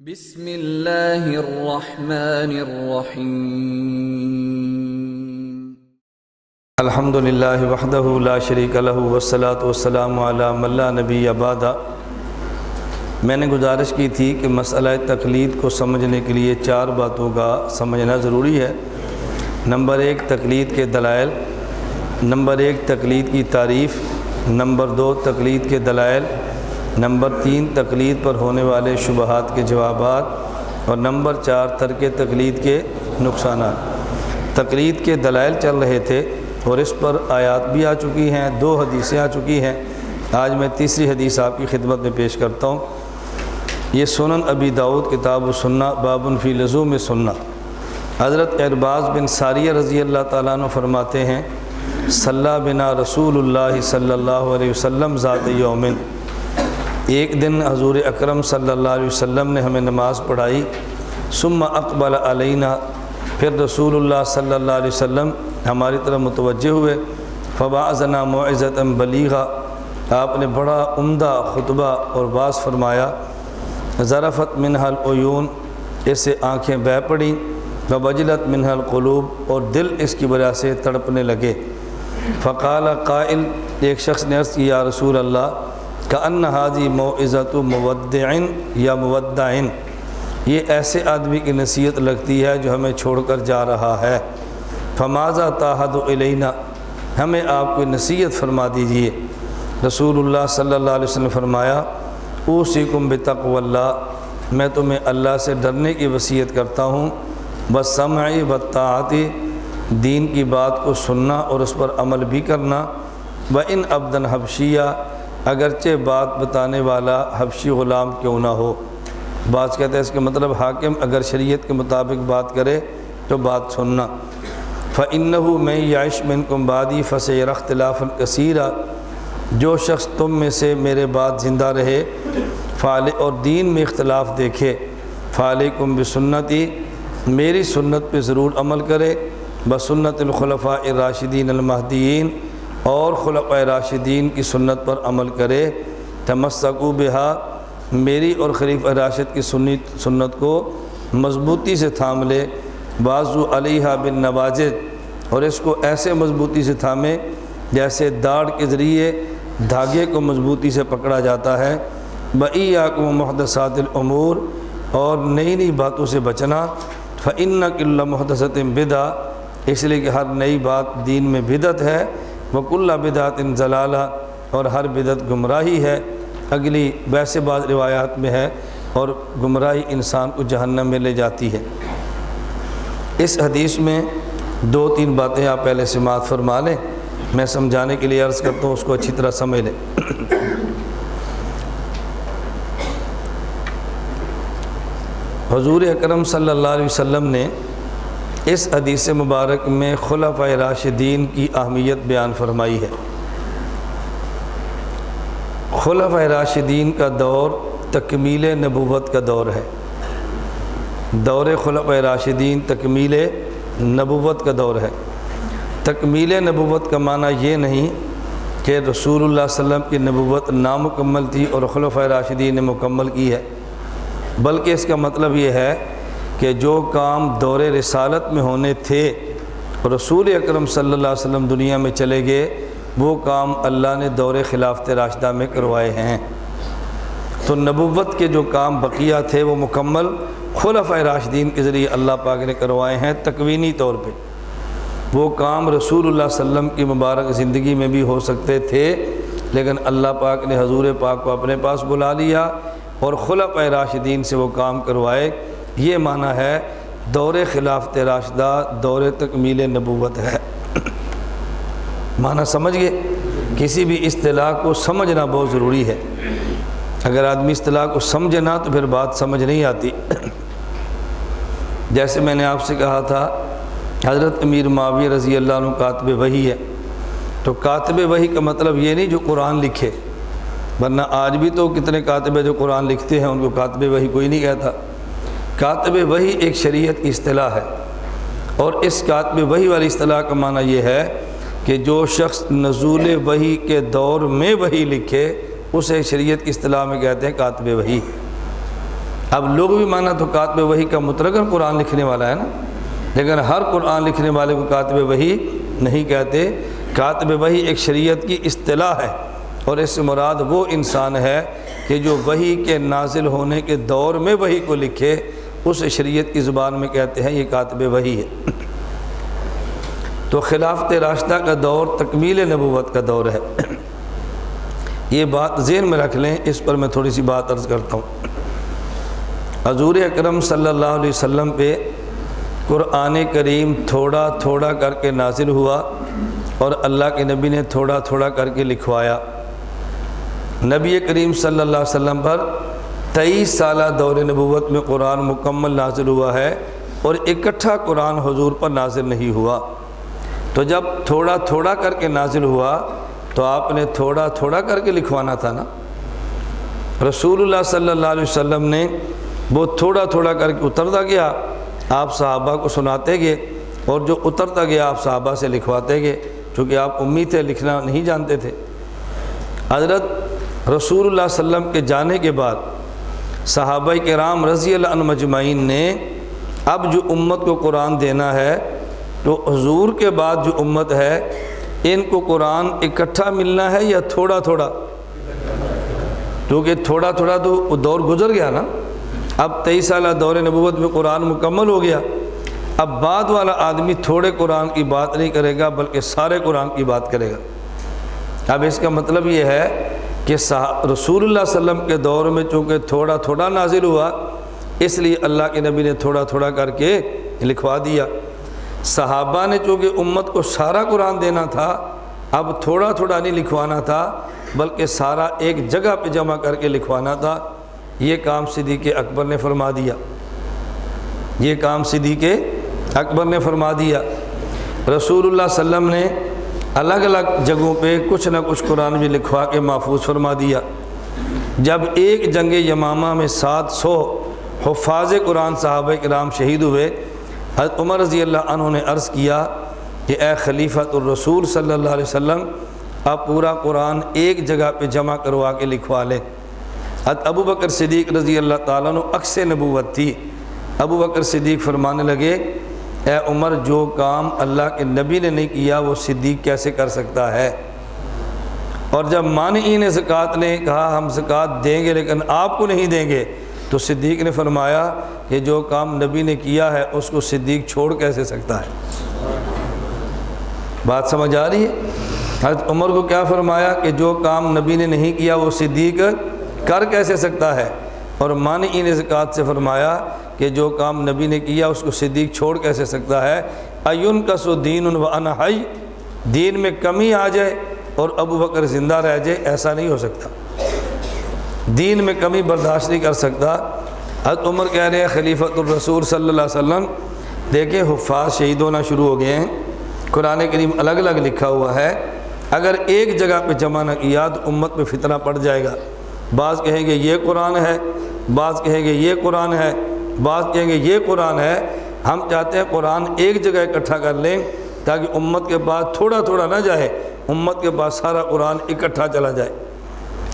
بسم اللہ الرحمن الرحیم۔ الحمدللہ وحدہ لا شریک لہ والصلاۃ والسلام علی من لا نبی بعد۔ میں نے گزارش کی تھی کہ مسئلہ تقلید کو سمجھنے کے لیے 4 باتوں کا سمجھنا ضروری ہے۔ نمبر 1 تقلید کے دلائل، نمبر 1 تقلید کی تعریف، نمبر 2 تقلید کے دلائل، نمبر 3 تقلید پر ہونے والے شبہات کے جوابات، اور نمبر 4 ترک تقلید کے نقصانات۔ تقلید کے دلائل چل رہے تھے اور اس پر آیات بھی آ چکی ہیں، 2 حدیثیں آ چکی ہیں۔ آج میں تیسری حدیث آپ کی خدمت میں پیش کرتا ہوں۔ یہ سنن ابی داؤد کتاب السنہ باب فی لزوم سنہ۔ حضرت ارباز بن ساریہ رضی اللہ تعالیٰ عنہ فرماتے ہیں، صلی بنا رسول اللہ صلی اللہ علیہ وسلم ذات یومن، ایک دن حضور اکرم صلی اللہ علیہ وسلم نے ہمیں نماز پڑھائی، ثم اقبل علینا، پھر رسول اللہ صلی اللہ علیہ وسلم ہماری طرف متوجہ ہوئے، فوعظنا موعظۃ بلیغہ، آپ نے بڑا عمدہ خطبہ اور واعظ فرمایا، ذرفت منہا العیون، اس سے آنکھیں بہہ پڑیں، ووجلت منہا القلوب، اور دل اس کی وجہ سے تڑپنے لگے۔ فقال قائل، ایک شخص نے عرض کی، یا رسول اللہ، کأن ھذی موعظۃ مودع یا مودع، یہ ایسے آدمی کی نصیحت لگتی ہے جو ہمیں چھوڑ کر جا رہا ہے۔ فماذا تعہد الینا، ہمیں آپ کوئی نصیحت فرما دیجئے۔ رسول اللہ صلی اللہ علیہ وسلم فرمایا، اوصیکم بتقوی اللہ، میں تمہیں اللہ سے ڈرنے کی وصیت کرتا ہوں، والسمع والطاعۃ، دین کی بات کو سننا اور اس پر عمل بھی کرنا، وان عبدا حبشیہ، اگرچہ بات بتانے والا حبشی غلام کیوں نہ ہو۔ بعض کہتے ہیں اس کا مطلب حاکم اگر شریعت کے مطابق بات کرے تو بات سننا۔ فإنہ من یعش منکم بعدی فسیری اختلافا کثیرا، جو شخص تم میں سے میرے بعد زندہ رہے اور دین میں اختلاف دیکھے، فعلیکم بسنتی، میری سنت پہ ضرور عمل کرے، بسنت الخلفاء الراشدین المہدیین، اور خلفاء راشدین کی سنت پر عمل کرے، تمسکوا بہا، میری اور خلیفہ راشد کی سنت کو مضبوطی سے تھام لے، بازو علیہا بالنواجذ، اور اس کو ایسے مضبوطی سے تھامے جیسے داڑھ کے ذریعے دھاگے کو مضبوطی سے پکڑا جاتا ہے، وإیاکم ومحدثات الامور، اور نئی نئی باتوں سے بچنا، فإن کل محدثۃ بدعہ، اس لیے کہ ہر نئی بات دین میں بدعت ہے، وکل بدعۃ ضلالہ، اور ہر بدعت گمراہی ہے۔ اگلی ویسے بعض روایات میں ہے، اور گمراہی انسان کو جہنم میں لے جاتی ہے۔ اس حدیث میں 2-3 باتیں آپ پہلے سماعت فرما لیں، میں سمجھانے کے لیے عرض کرتا ہوں، اس کو اچھی طرح سمجھ لیں۔ حضور اکرم صلی اللہ علیہ وسلم نے اس حدیث مبارک میں خلفاء راشدین کی اہمیت بیان فرمائی ہے۔ خلفاء راشدین کا دور تکمیل نبوت کا دور ہے۔ دور خلفاء راشدین تکمیل نبوت کا دور ہے۔ تکمیل نبوت کا معنی یہ نہیں کہ رسول اللہ صلی اللہ علیہ وسلم کی نبوت نامکمل تھی اور خلفاء راشدین نے مکمل کی ہے، بلکہ اس کا مطلب یہ ہے کہ جو کام دور رسالت میں ہونے تھے، رسول اکرم صلی اللہ علیہ وسلم دنیا میں چلے گئے، وہ کام اللہ نے دور خلافت راشدہ میں کروائے ہیں۔ تو نبوت کے جو کام بقیہ تھے وہ مکمل خلفاء راشدین کے ذریعے اللہ پاک نے کروائے ہیں تکوینی طور پہ۔ وہ کام رسول اللہ صلی اللہ علیہ وسلم کی مبارک زندگی میں بھی ہو سکتے تھے، لیکن اللہ پاک نے حضور پاک کو اپنے پاس بلا لیا اور خلفاء راشدین سے وہ کام کروائے۔ یہ معنی ہے دور خلافت راشدہ دور تکمیل نبوت ہے۔ معنی سمجھ گئے؟ کسی بھی اصطلاح کو سمجھنا بہت ضروری ہے۔ اگر آدمی اصطلاح کو سمجھے نہ تو پھر بات سمجھ نہیں آتی۔ جیسے میں نے آپ سے کہا تھا، حضرت امیر معاویہ رضی اللہ عنہ کاتب وحی ہے، تو کاتب وحی کا مطلب یہ نہیں جو قرآن لکھے، ورنہ آج بھی تو کتنے کاتب جو قرآن لکھتے ہیں ان کو کاتب وحی کوئی نہیں کہتا۔ کاتب وحی ایک شریعت کی اصطلاح ہے، اور اس کاتب وحی والی اصطلاح کا معنی یہ ہے کہ جو شخص نزول وحی کے دور میں وحی لکھے، اسے شریعت کی اصطلاح میں کہتے ہیں کاتب وحی۔ اب لغوی معنی تو کاتب وحی کا مطلقاً قرآن لکھنے والا ہے نا، لیکن ہر قرآن لکھنے والے کو کاتب وحی نہیں کہتے۔ کاتب وحی ایک شریعت کی اصطلاح ہے، اور اس سے مراد وہ انسان ہے کہ جو وحی کے نازل ہونے کے دور میں وحی کو لکھے، اس شریعت کی زبان میں کہتے ہیں یہ کاتب وحی ہے۔ تو خلافت راشدہ کا دور تکمیل نبوت کا دور ہے، یہ بات ذہن میں رکھ لیں۔ اس پر میں تھوڑی سی بات عرض کرتا ہوں۔ حضور اکرم صلی اللہ علیہ وسلم پہ قرآن کریم تھوڑا تھوڑا کر کے نازل ہوا، اور اللہ کے نبی نے تھوڑا تھوڑا کر کے لکھوایا۔ نبی کریم صلی اللہ علیہ وسلم پر 23 سالہ دور نبوت میں قرآن مکمل نازل ہوا ہے، اور اکٹھا قرآن حضور پر نازل نہیں ہوا۔ تو جب تھوڑا تھوڑا کر کے نازل ہوا تو آپ نے تھوڑا تھوڑا کر کے لکھوانا تھا نا۔ رسول اللہ صلی اللہ علیہ وسلم نے وہ تھوڑا تھوڑا کر کے اترتا گیا، آپ صحابہ کو سناتے گئے، اور جو اترتا گیا آپ صحابہ سے لکھواتے گئے، چونکہ آپ امی تھے، لکھنا نہیں جانتے تھے۔ حضرت رسول اللہ صلی اللہ علیہ وسلم کے جانے کے بعد صحابہ کرام رضی اللہ عنہم مجمعین نے اب جو امت کو قرآن دینا ہے، تو حضور کے بعد جو امت ہے ان کو قرآن اکٹھا ملنا ہے یا تھوڑا تھوڑا؟ کیونکہ تھوڑا تھوڑا تو دور گزر گیا نا، اب 23 سالہ دور نبوت میں قرآن مکمل ہو گیا۔ اب بعد والا آدمی تھوڑے قرآن کی بات نہیں کرے گا بلکہ سارے قرآن کی بات کرے گا۔ اب اس کا مطلب یہ ہے کہ رسول اللہ صلی اللہ علیہ وسلم کے دور میں چونکہ تھوڑا تھوڑا نازل ہوا، اس لیے اللہ کے نبی نے تھوڑا تھوڑا کر کے لکھوا دیا۔ صحابہ نے چونکہ امت کو سارا قرآن دینا تھا، اب تھوڑا تھوڑا نہیں لکھوانا تھا بلکہ سارا ایک جگہ پہ جمع کر کے لکھوانا تھا۔ یہ کام صدیق اکبر نے فرما دیا، یہ کام صدیق اکبر نے فرما دیا۔ رسول اللہ صلی اللہ علیہ وسلم نے الگ الگ جگہوں پہ کچھ نہ کچھ قرآن بھی لکھوا کے محفوظ فرما دیا۔ جب ایک جنگ یمامہ میں 700 حفاظ قرآن صحابہ کرام شہید ہوئے، حضرت عمر رضی اللہ عنہ نے عرض کیا کہ اے خلیفۃ الرسول صلی اللہ علیہ وسلم، آپ پورا قرآن ایک جگہ پہ جمع کروا کے لکھوا لیں۔ حضرت ابو بکر صدیق رضی اللہ تعالیٰ عنہ عکس نبوت تھی، ابو بکر صدیق فرمانے لگے اے عمر، جو کام اللہ کے نبی نے نہیں کیا وہ صدیق کیسے کر سکتا ہے؟ اور جب مانعین زکوٰۃ نے کہا ہم زکوٰۃ دیں گے لیکن آپ کو نہیں دیں گے، تو صدیق نے فرمایا کہ جو کام نبی نے کیا ہے اس کو صدیق چھوڑ کیسے سکتا ہے؟ بات سمجھ آ رہی ہے؟ حضرت عمر کو کیا فرمایا کہ جو کام نبی نے نہیں کیا وہ صدیق کر کیسے سکتا ہے، اور مانعین زکوٰۃ سے فرمایا کہ جو کام نبی نے کیا اس کو صدیق چھوڑ کیسے سکتا ہے؟ اَيُنْقَصُ دِينٌ وَأَنَا حَيٌّ، دین میں کمی آ جائے اور ابو بکر زندہ رہ جائے، ایسا نہیں ہو سکتا، دین میں کمی برداشت نہیں کر سکتا۔ حضرت عمر کہہ رہے ہیں خلیفۃ الرسول صلی اللہ علیہ وسلم، دیکھیں حفاظ شہید ہونا شروع ہو گئے ہیں، قرآن کریم الگ الگ لکھا ہوا ہے، اگر ایک جگہ پہ جمع نہ کیا تو امت میں فتنہ پڑ جائے گا۔ بعض کہیں گے یہ قرآن ہے، بعض کہیں گے یہ قرآن ہے، بعض کہیں گے یہ قرآن ہے۔ ہم چاہتے ہیں قرآن ایک جگہ اکٹھا کر لیں تاکہ امت کے پاس تھوڑا تھوڑا نہ جائے، امت کے پاس سارا قرآن اکٹھا چلا جائے۔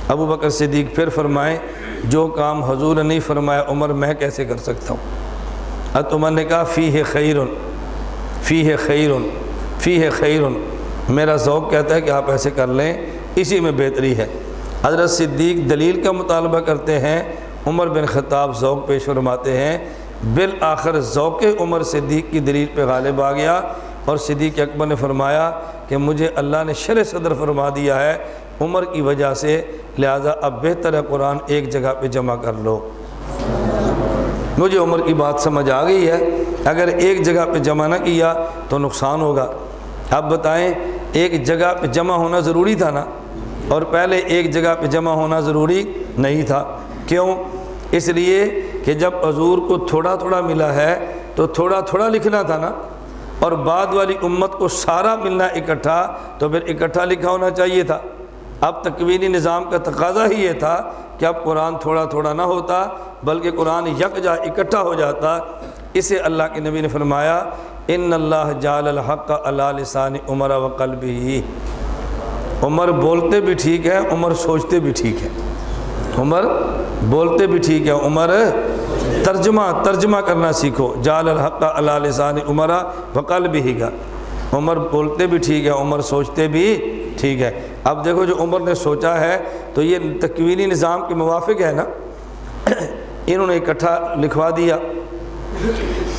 ابو بکر صدیق پھر فرمائیں جو کام حضور نے نہیں فرمایا عمر میں کیسے کر سکتا ہوں؟ حضرت عمر نے کہا فیہ خیرن، فیہ خیرن، فیہ خیرن، میرا ذوق کہتا ہے کہ آپ ایسے کر لیں، اسی میں بہتری ہے۔ حضرت صدیق دلیل کا مطالبہ کرتے ہیں، عمر بن خطاب ذوق پیش فرماتے ہیں، بالآخر ذوق عمر صدیق کی دلیل پہ غالب آ گیا، اور صدیق اکبر نے فرمایا کہ مجھے اللہ نے شرح صدر فرما دیا ہے عمر کی وجہ سے، لہذا اب بہتر ہے قرآن ایک جگہ پہ جمع کر لو۔ مجھے عمر کی بات سمجھ آ گئی ہے، اگر ایک جگہ پہ جمع نہ کیا تو نقصان ہوگا۔ اب بتائیں ایک جگہ پہ جمع ہونا ضروری تھا نا، اور پہلے ایک جگہ پہ جمع ہونا ضروری نہیں تھا، کیوں؟ اس لیے کہ جب حضور کو تھوڑا تھوڑا ملا ہے تو تھوڑا تھوڑا لکھنا تھا نا، اور بعد والی امت کو سارا ملنا اکٹھا، تو پھر اکٹھا لکھا ہونا چاہیے تھا۔ اب تکوینی نظام کا تقاضا ہی یہ تھا کہ اب قرآن تھوڑا تھوڑا نہ ہوتا بلکہ قرآن یکجا اکٹھا ہو جاتا۔ اسے اللہ کے نبی نے فرمایا ان اللہ جعل الحق علی لسان عمر و قلبہ، عمر بولتے بھی ٹھیک ہے، عمر سوچتے بھی ٹھیک ہے، عمر بولتے بھی ٹھیک ہے، عمر ترجمہ کرنا سیکھو. جعل الحق علی لسان عمر وقلبہ کا، عمر بولتے بھی ٹھیک ہے، عمر سوچتے بھی ٹھیک ہے. اب دیکھو جو عمر نے سوچا ہے تو یہ تکوینی نظام کے موافق ہے نا، انہوں نے اکٹھا لکھوا دیا.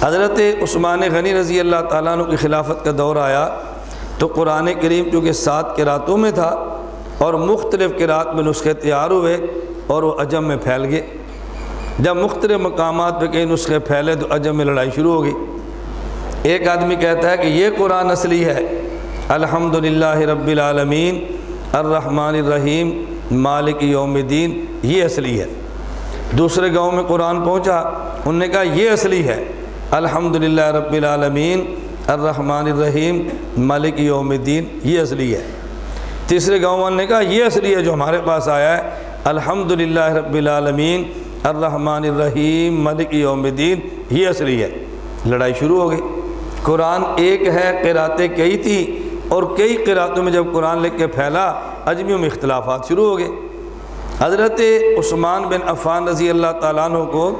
حضرت عثمان غنی رضی اللہ تعالیٰ عنہ کی خلافت کا دور آیا تو قرآن کریم چونکہ 7 قراتوں میں تھا اور مختلف قرات میں نسخے تیار ہوئے اور وہ عجم میں پھیل گئے. جب مختلف مقامات پہ کئی نسخے پھیلے تو عجم میں لڑائی شروع ہو گئی. ایک آدمی کہتا ہے کہ یہ قرآن اصلی ہے، الحمدللہ رب العالمین الرحمن الرحیم مالک یوم الدین، یہ اصلی ہے. دوسرے گاؤں میں قرآن پہنچا، انہوں نے کہا یہ اصلی ہے، الحمدللہ رب العالمین الرحمن الرحیم مالک یوم الدین، یہ اصلی ہے. تیسرے گاؤں والوں نے کہا یہ اصلی ہے جو ہمارے پاس آیا ہے، الحمدللہ رب العالمین الرحمن الرحیم مالک یوم الدین، یہ اصلی ہے. لڑائی شروع ہو گئی. قرآن ایک ہے، قراتیں کئی تھی، اور کئی قراتوں میں جب قرآن لکھ کے پھیلا عجمیوں میں اختلافات شروع ہو گئے. حضرت عثمان بن عفان رضی اللہ تعالیٰ عنہ کو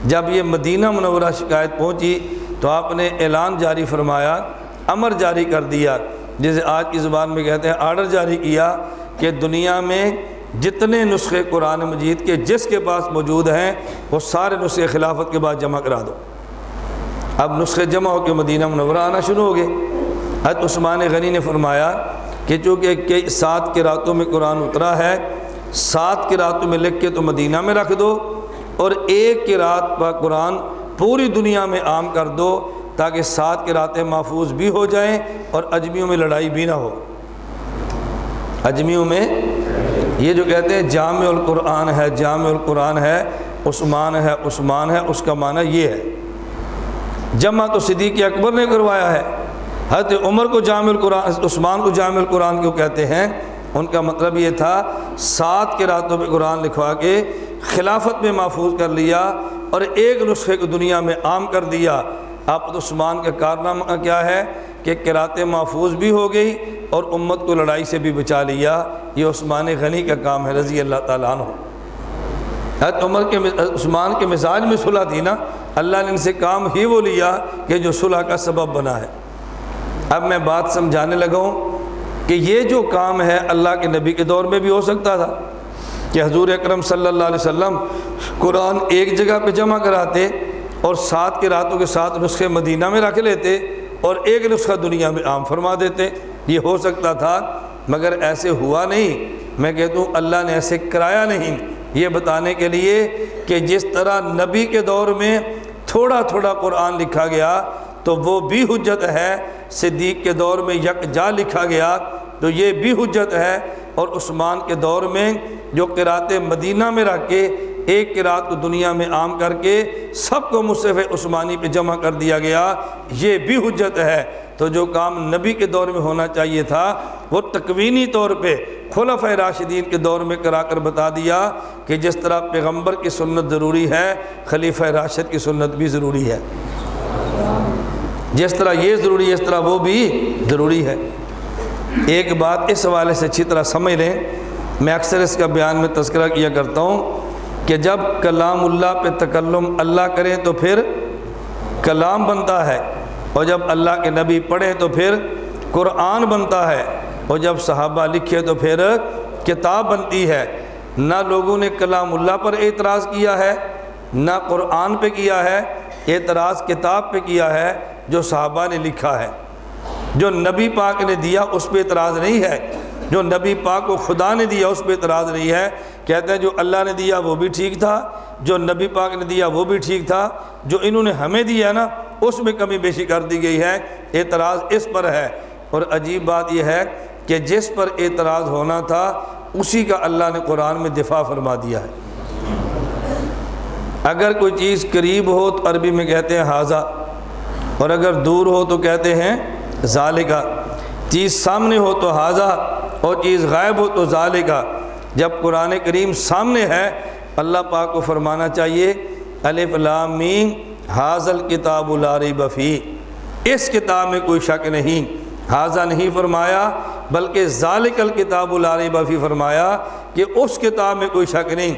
جب یہ مدینہ منورہ شکایت پہنچی تو آپ نے اعلان جاری فرمایا، امر جاری کر دیا، جسے آج کی زبان میں کہتے ہیں آرڈر جاری کیا کہ دنیا میں جتنے نسخے قرآن مجید کے جس کے پاس موجود ہیں وہ سارے نسخے خلافت کے بعد جمع کرا دو. اب نسخے جمع ہو کے مدینہ منورہ آنا شروع ہو گئے. حضرت عثمان غنی نے فرمایا کہ چونکہ 7 قراتوں میں قرآن اترا ہے، 7 قراتوں میں لکھ کے تو مدینہ میں رکھ دو اور ایک قرات پر قرآن پوری دنیا میں عام کر دو تاکہ 7 قراتیں محفوظ بھی ہو جائیں اور عجمیوں میں لڑائی بھی نہ ہو. عجمیوں میں یہ جو کہتے ہیں جامع القرآن ہے، جامع القرآن ہے، عثمان ہے، عثمان ہے، اس کا معنی یہ ہے. جمع تو صدیق اکبر نے کروایا ہے. حضرت عمر کو جامع القرآن، عثمان کو جامع القرآن کیوں کہتے ہیں؟ ان کا مطلب یہ تھا 7 قراتوں پہ قرآن لکھوا کے خلافت میں محفوظ کر لیا اور ایک نسخے کو دنیا میں عام کر دیا. اب عثمان کا کارنامہ کیا ہے کہ قراتیں محفوظ بھی ہو گئی اور امت کو لڑائی سے بھی بچا لیا. یہ عثمان غنی کا کام ہے رضی اللہ تعالیٰ عنہ. حضرت عثمان کے مزاج میں صلح تھی نا، اللہ نے ان سے کام ہی وہ لیا کہ جو صلح کا سبب بنا ہے. اب میں بات سمجھانے لگا ہوں کہ یہ جو کام ہے اللہ کے نبی کے دور میں بھی ہو سکتا تھا کہ حضور اکرم صلی اللہ علیہ وسلم قرآن ایک جگہ پہ جمع کراتے اور 7 قراتوں کے 7 نسخے مدینہ میں رکھ لیتے اور ایک نسخہ دنیا میں عام فرما دیتے. یہ ہو سکتا تھا مگر ایسے ہوا نہیں. میں کہتا ہوں اللہ نے ایسے کرایا نہیں، یہ بتانے کے لیے کہ جس طرح نبی کے دور میں تھوڑا تھوڑا قرآن لکھا گیا تو وہ بھی حجت ہے، صدیق کے دور میں یکجا لکھا گیا تو یہ بھی حجت ہے، اور عثمان کے دور میں جو قراتیں مدینہ میں رکھ کے ایک قرات کو دنیا میں عام کر کے سب کو مصحف عثمانی پہ جمع کر دیا گیا، یہ بھی حجت ہے. تو جو کام نبی کے دور میں ہونا چاہیے تھا وہ تکوینی طور پہ خلفائے راشدین کے دور میں کرا کر بتا دیا کہ جس طرح پیغمبر کی سنت ضروری ہے خلیفہ راشد کی سنت بھی ضروری ہے. جس طرح یہ ضروری ہے اس طرح وہ بھی ضروری ہے. ایک بات اس حوالے سے اچھی طرح سمجھ لیں، میں اکثر اس کا بیان میں تذکرہ کیا کرتا ہوں کہ جب کلام اللہ پہ تکلم اللہ کریں تو پھر کلام بنتا ہے، اور جب اللہ کے نبی پڑھیں تو پھر قرآن بنتا ہے، اور جب صحابہ لکھے تو پھر کتاب بنتی ہے. نہ لوگوں نے کلام اللہ پر اعتراض کیا ہے نہ قرآن پہ کیا ہے، اعتراض کتاب پہ کیا ہے جو صحابہ نے لکھا ہے. جو نبی پاک نے دیا اس پہ اعتراض نہیں ہے، جو نبی پاک کو خدا نے دیا اس پہ اعتراض نہیں ہے. کہتے ہیں جو اللہ نے دیا وہ بھی ٹھیک تھا، جو نبی پاک نے دیا وہ بھی ٹھیک تھا، جو انہوں نے ہمیں دیا نا اس میں کمی بیشی کر دی گئی ہے، اعتراض اس پر ہے. اور عجیب بات یہ ہے کہ جس پر اعتراض ہونا تھا اسی کا اللہ نے قرآن میں دفاع فرما دیا ہے. اگر کوئی چیز قریب ہو تو عربی میں کہتے ہیں حاذا، اور اگر دور ہو تو کہتے ہیں ذالکا. چیز سامنے ہو تو حاذا اور چیز غائب ہو تو ذالکا. جب قرآن کریم سامنے ہے اللہ پاک کو فرمانا چاہیے الف لام میم ھذا الکتاب لا ریب فیہ، اس کتاب میں کوئی شک نہیں. ھذا نہیں فرمایا بلکہ ذالک الکتاب لا ریب فیہ فرمایا کہ اس کتاب میں کوئی شک نہیں.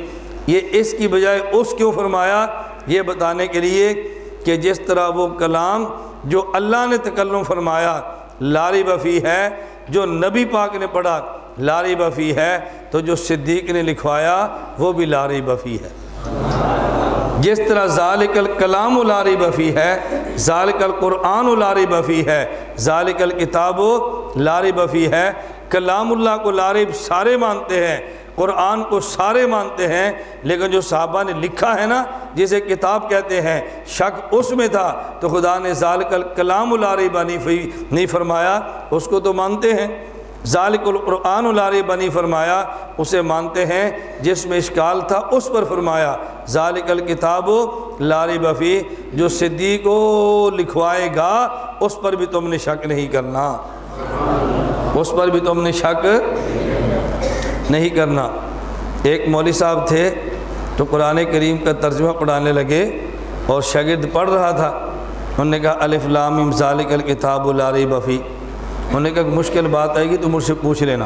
یہ اس کی بجائے اس کیوں فرمایا؟ یہ بتانے کے لیے کہ جس طرح وہ کلام جو اللہ نے تکلم فرمایا لا ریب فیہ ہے، جو نبی پاک نے پڑھا لا ریب فیہ ہے، تو جو صدیق نے لکھوایا وہ بھی لا ریب فیہ ہے۔ جس طرح ذالک الکلام لا ریب فیہ ہے، ذالک القرآن لا ریب فیہ ہے، ذالک الکتاب لا ریب فیہ ہے۔ کلام اللہ کو لا ریب سارے مانتے ہیں، قرآن کو سارے مانتے ہیں، لیکن جو صحابہ نے لکھا ہے نا جسے کتاب کہتے ہیں، شک اس میں تھا تو خدا نے ذالک الکلام لا ریب نہیں فرمایا، اس کو تو مانتے ہیں۔ ذالک القرآن لا ریب نہیں فرمایا، اسے مانتے ہیں۔ جس میں اشکال تھا اس پر فرمایا ذالک الکتاب لا ریب فیہ، جو صدیق کو لکھوائے گا اس پر بھی تم نے شک نہیں کرنا، اس پر بھی تم نے شک نہیں کرنا۔ ایک مولوی صاحب تھے تو قرآن کریم کا ترجمہ پڑھانے لگے اور شاگرد پڑھ رہا تھا، انہوں نے کہا الف لام میم ذالک الکتاب لا ریب فیہ۔ انہوں نے کہا مشکل بات آئے گی تو مجھ سے پوچھ لینا۔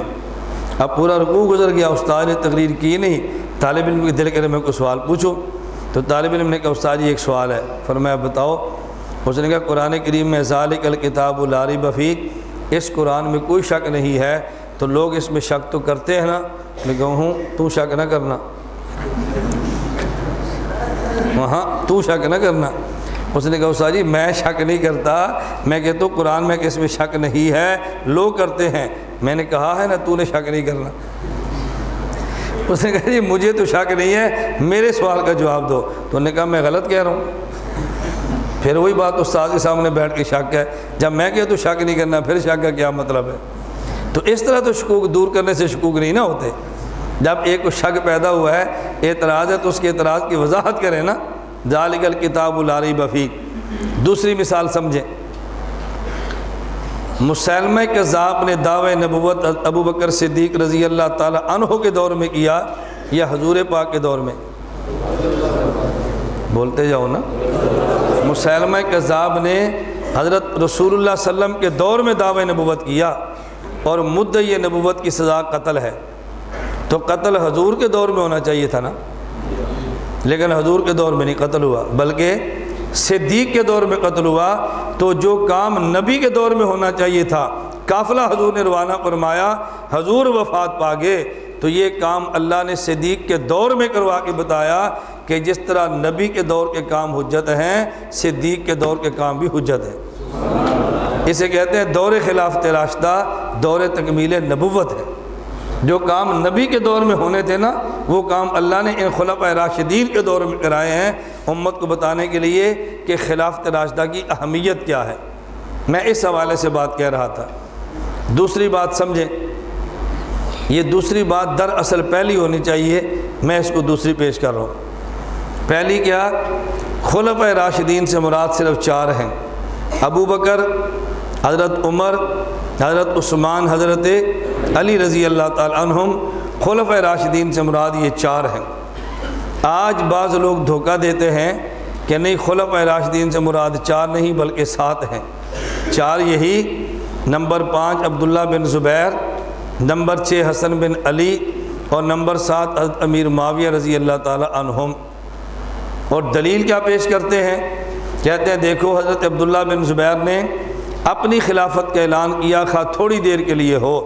اب پورا رکوع گزر گیا، استاد نے تقریر کی نہیں، طالب علم کے دل کرے میں کوئی سوال پوچھوں، تو طالب علم نے کہا استاد جی ایک سوال ہے۔ فرمایا بتاؤ۔ اس نے کہا قرآن کریم میں ذالک الکتاب لا ریب فیہ، اس قرآن میں کوئی شک نہیں ہے، تو لوگ اس میں شک تو کرتے ہیں نا؟ میں کہا ہوں، تو شک نہ کرنا، وہاں تو شک نہ کرنا۔ اس نے کہا استاد جی میں شک نہیں کرتا، میں کہتا ہوں قرآن میں کہ اس میں شک نہیں ہے، لوگ کرتے ہیں۔ میں نے کہا ہے نا تو نے شک نہیں کرنا۔ اس نے کہا جی مجھے تو شک نہیں ہے، میرے سوال کا جواب دو۔ تو انہوں نے کہا میں غلط کہہ رہا ہوں۔ پھر وہی بات استاد کے سامنے بیٹھ کے شک ہے، جب میں کہتا تو شک نہیں کرنا، پھر شک کا کیا مطلب ہے؟ تو اس طرح تو شکوک دور کرنے سے شکوک نہیں نہ ہوتے۔ جب ایک کو شک پیدا ہوا ہے، اعتراض ہے، تو اس کے اعتراض کی وضاحت کریں نا۔ ذالک الکتاب لا ریب فیہ۔ دوسری مثال سمجھیں، مسیلمہ کذاب نے دعوی نبوت ابو بکر صدیق رضی اللہ تعالی عنہ کے دور میں کیا یا حضور پاک کے دور میں؟ بولتے جاؤ نا۔ مسیلمہ کذاب نے حضرت رسول اللہ صلی اللہ علیہ وسلم کے دور میں دعوی نبوت کیا اور مدعی نبوت کی سزا قتل ہے، تو قتل حضور کے دور میں ہونا چاہیے تھا نا، لیکن حضور کے دور میں نہیں قتل ہوا، بلکہ صدیق کے دور میں قتل ہوا۔ تو جو کام نبی کے دور میں ہونا چاہیے تھا، قافلہ حضور نے روانہ فرمایا، حضور وفات پا گئے، تو یہ کام اللہ نے صدیق کے دور میں کروا کے بتایا کہ جس طرح نبی کے دور کے کام حجت ہیں، صدیق کے دور کے کام بھی حجت ہیں۔ اسے کہتے ہیں دور خلافت راشدہ، دور تکمیل نبوت ہے۔ جو کام نبی کے دور میں ہونے تھے نا، وہ کام اللہ نے ان خلفاء راشدین کے دور میں کرائے ہیں، امت کو بتانے کے لیے کہ خلافت راشدہ کی اہمیت کیا ہے۔ میں اس حوالے سے بات کہہ رہا تھا۔ دوسری بات سمجھیں، یہ دوسری بات دراصل پہلی ہونی چاہیے، میں اس کو دوسری پیش کر رہا ہوں۔ پہلی کیا؟ خلفاء راشدین سے مراد صرف 4 ہیں، ابو بکر، حضرت عمر، حضرت عثمان، حضرت علی رضی اللہ تعالی عنہم۔ خلفاء راشدین سے مراد یہ 4 ہیں۔ آج بعض لوگ دھوکہ دیتے ہیں کہ نہیں، خلفاء راشدین سے مراد 4 نہیں بلکہ 7 ہیں۔ 4 یہی: نمبر 5 عبداللہ بن زبیر، نمبر 6 حسن بن علی، اور نمبر 7 حضرت امیر معاویہ رضی اللہ تعالی عنہم۔ اور دلیل کیا پیش کرتے ہیں؟ کہتے ہیں دیکھو حضرت عبداللہ بن زبیر نے اپنی خلافت کا اعلان کیا، خواہ تھوڑی دیر کے لیے ہو۔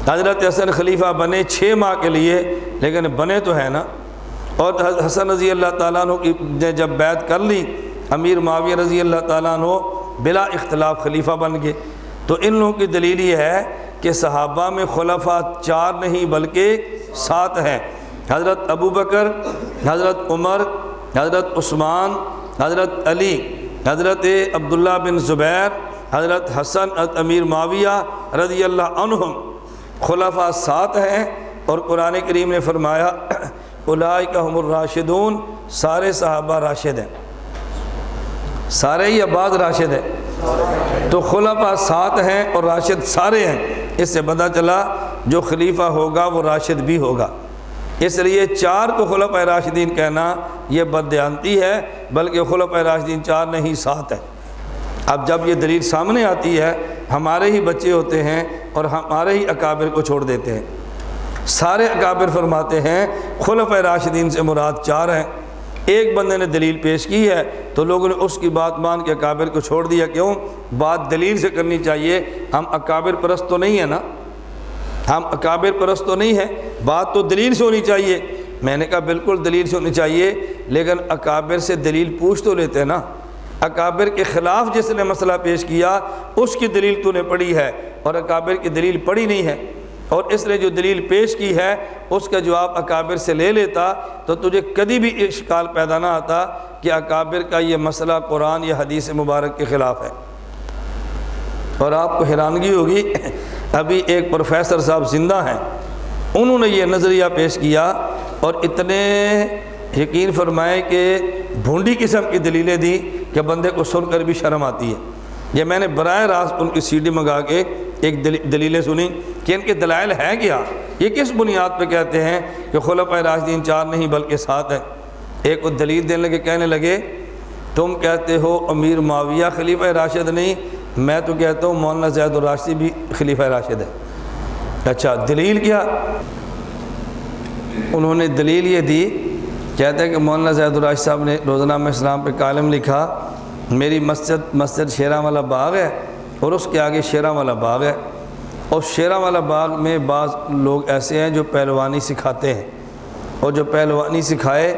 حضرت حسن خلیفہ بنے 6 ماہ کے لیے، لیکن بنے تو ہیں نا۔ اور حسن رضی اللہ تعالیٰ عنہ نے جب بیعت کر لی، امیر معاویہ رضی اللہ تعالیٰ عنہ بلا اختلاف خلیفہ بن گئے۔ تو ان لوگوں کی دلیل یہ ہے کہ صحابہ میں خلفاء 4 نہیں بلکہ 7 ہیں: حضرت ابو بکر، حضرت عمر، حضرت عثمان، حضرت علی، حضرت عبداللہ بن زبیر، حضرت حسن، حضرت امیر معاویہ رضی اللہ عنہم۔ خلفاء 7 ہیں، اور قرآن کریم نے فرمایا اولئک ھم الراشدون، سارے صحابہ راشد ہیں۔ سارے ہی بعض راشد ہیں، تو خلفاء 7 ہیں اور راشد سارے ہیں۔ اس سے پتہ چلا جو خلیفہ ہوگا وہ راشد بھی ہوگا۔ اس لیے 4 کو خلفاء راشدین کہنا یہ بددیانتی ہے، بلکہ خلفاء راشدین 4 نہیں 7 ہیں۔ اب جب یہ دلیل سامنے آتی ہے، ہمارے ہی بچے ہوتے ہیں اور ہمارے ہی اکابر کو چھوڑ دیتے ہیں۔ سارے اکابر فرماتے ہیں خلفاء راشدین سے مراد 4 ہیں۔ ایک بندے نے دلیل پیش کی ہے تو لوگوں نے اس کی بات مان کے اکابر کو چھوڑ دیا. کیوں؟ بات دلیل سے کرنی چاہیے. ہم اکابر پرست تو نہیں ہیں نا، ہم اکابر پرست تو نہیں ہیں، بات تو دلیل سے ہونی چاہیے. میں نے کہا بالکل دلیل سے ہونی چاہیے، لیکن اکابر سے دلیل پوچھ تو لیتے نا. اکابر کے خلاف جس نے مسئلہ پیش کیا اس کی دلیل تو نے پڑھی ہے اور اکابر کی دلیل پڑھی نہیں ہے، اور اس نے جو دلیل پیش کی ہے اس کا جواب اکابر سے لے لیتا تو تجھے کبھی بھی اشکال پیدا نہ آتا کہ اکابر کا یہ مسئلہ قرآن یا حدیث مبارک کے خلاف ہے. اور آپ کو حیرانگی ہوگی، ابھی ایک پروفیسر صاحب زندہ ہیں، انہوں نے یہ نظریہ پیش کیا اور اتنے یقین فرمائے کہ بھونڈی قسم کی دلیلیں دی کہ بندے کو سن کر بھی شرم آتی ہے. یہ میں نے براہ راست ان کی CD منگا کے ایک دلیلیں سنی کہ ان کے دلائل ہے کیا، یہ کس بنیاد پہ کہتے ہیں کہ خلفائے راشدین 4 نہیں بلکہ 7 ہیں. ایک وہ دلیل دینے لگے، کہنے لگے تم کہتے ہو امیر معاویہ خلیفہ راشد نہیں، میں تو کہتا ہوں مولانا زید الراشدی بھی خلیفہ راشد ہے. اچھا دلیل کیا؟ انہوں نے دلیل یہ دی، کہتے ہیں کہ مولانا زید الراشد صاحب نے روزنامہ اسلام پہ کالم لکھا، میری مسجد شیراں والا باغ ہے اور اس کے آگے شیراں والا باغ ہے، اور شیراں والا باغ میں بعض لوگ ایسے ہیں جو پہلوانی سکھاتے ہیں، اور جو پہلوانی سکھائے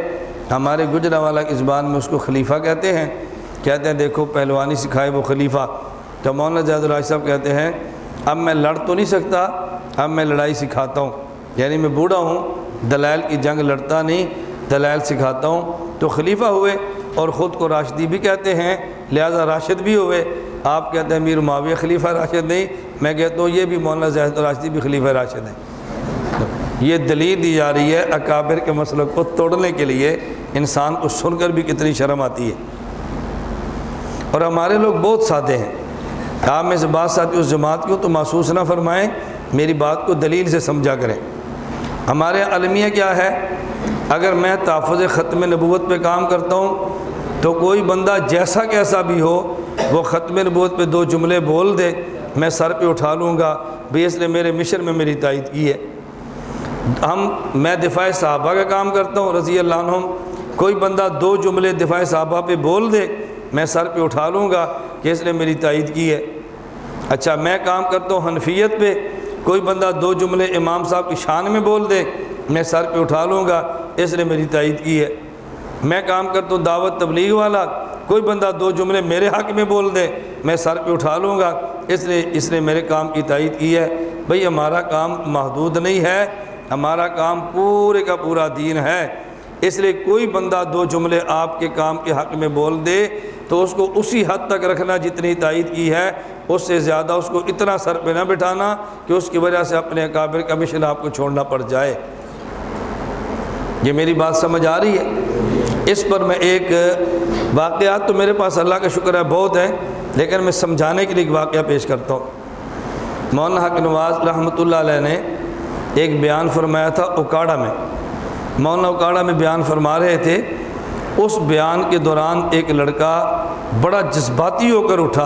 ہمارے گجرانوالہ کی زبان میں اس کو خلیفہ کہتے ہیں. کہتے ہیں دیکھو پہلوانی سکھائے وہ خلیفہ. تو مولانا زید الراشد صاحب کہتے ہیں اب میں لڑ تو نہیں سکتا، اب میں لڑائی سکھاتا ہوں، یعنی میں بوڑھا ہوں، دلائل کی جنگ لڑتا نہیں، دلائل سکھاتا ہوں. تو خلیفہ ہوئے اور خود کو راشدی بھی کہتے ہیں، لہذا راشد بھی ہوئے. آپ کہتے ہیں امیر معاویہ خلیفہ راشد نہیں، میں کہتا ہوں یہ بھی مولانا زید الراشدی بھی خلیفہ راشد ہیں. یہ دلیل دی جا رہی ہے اکابر کے مسلک کو توڑنے کے لیے. انسان کو سن کر بھی کتنی شرم آتی ہے. اور ہمارے لوگ بہت سادے ہیں. آپ میں سے بعض ساتھی اس جماعت کو تو محسوس نہ فرمائیں، میری بات کو دلیل سے سمجھا کریں. ہمارے المیہ کیا ہے، اگر میں تحفظ ختم نبوت پہ کام کرتا ہوں تو کوئی بندہ جیسا کیسا بھی ہو وہ ختم نبوت پہ 2 جملے بول دے، میں سر پہ اٹھا لوں گا بھئی اس نے میرے مشن میں میری تائید کی ہے. میں دفاع صحابہ کا کام کرتا ہوں رضی اللہ عنہم، کوئی بندہ 2 جملے دفاع صحابہ پہ بول دے میں سر پہ اٹھا لوں گا کہ اس نے میری تائید کی ہے. اچھا میں کام کرتا ہوں حنفیت پہ، کوئی بندہ 2 جملے امام صاحب کی شان میں بول دے میں سر پہ اٹھا لوں گا اس نے میری تائید کی ہے. میں کام کرتا ہوں دعوت تبلیغ والا، کوئی بندہ 2 جملے میرے حق میں بول دے میں سر پہ اٹھا لوں گا اس نے میرے کام کی تائید کی ہے. بھئی ہمارا کام محدود نہیں ہے، ہمارا کام پورے کا پورا دین ہے. اس لیے کوئی بندہ 2 جملے آپ کے کام کے حق میں بول دے تو اس کو اسی حد تک رکھنا جتنی تائید کی ہے، اس سے زیادہ اس کو اتنا سر پہ نہ بٹھانا کہ اس کی وجہ سے اپنے اکابر کا مشن آپ کو چھوڑنا پڑ جائے. یہ میری بات سمجھ آ رہی ہے؟ اس پر میں ایک واقعات تو میرے پاس اللہ کا شکر ہے بہت ہیں، لیکن میں سمجھانے کے لیے ایک واقعہ پیش کرتا ہوں. مولانا حق نواز رحمۃ اللہ علیہ نے ایک بیان فرمایا تھا اکاڑا میں. مولانا اکاڑا میں بیان فرما رہے تھے، اس بیان کے دوران ایک لڑکا بڑا جذباتی ہو کر اٹھا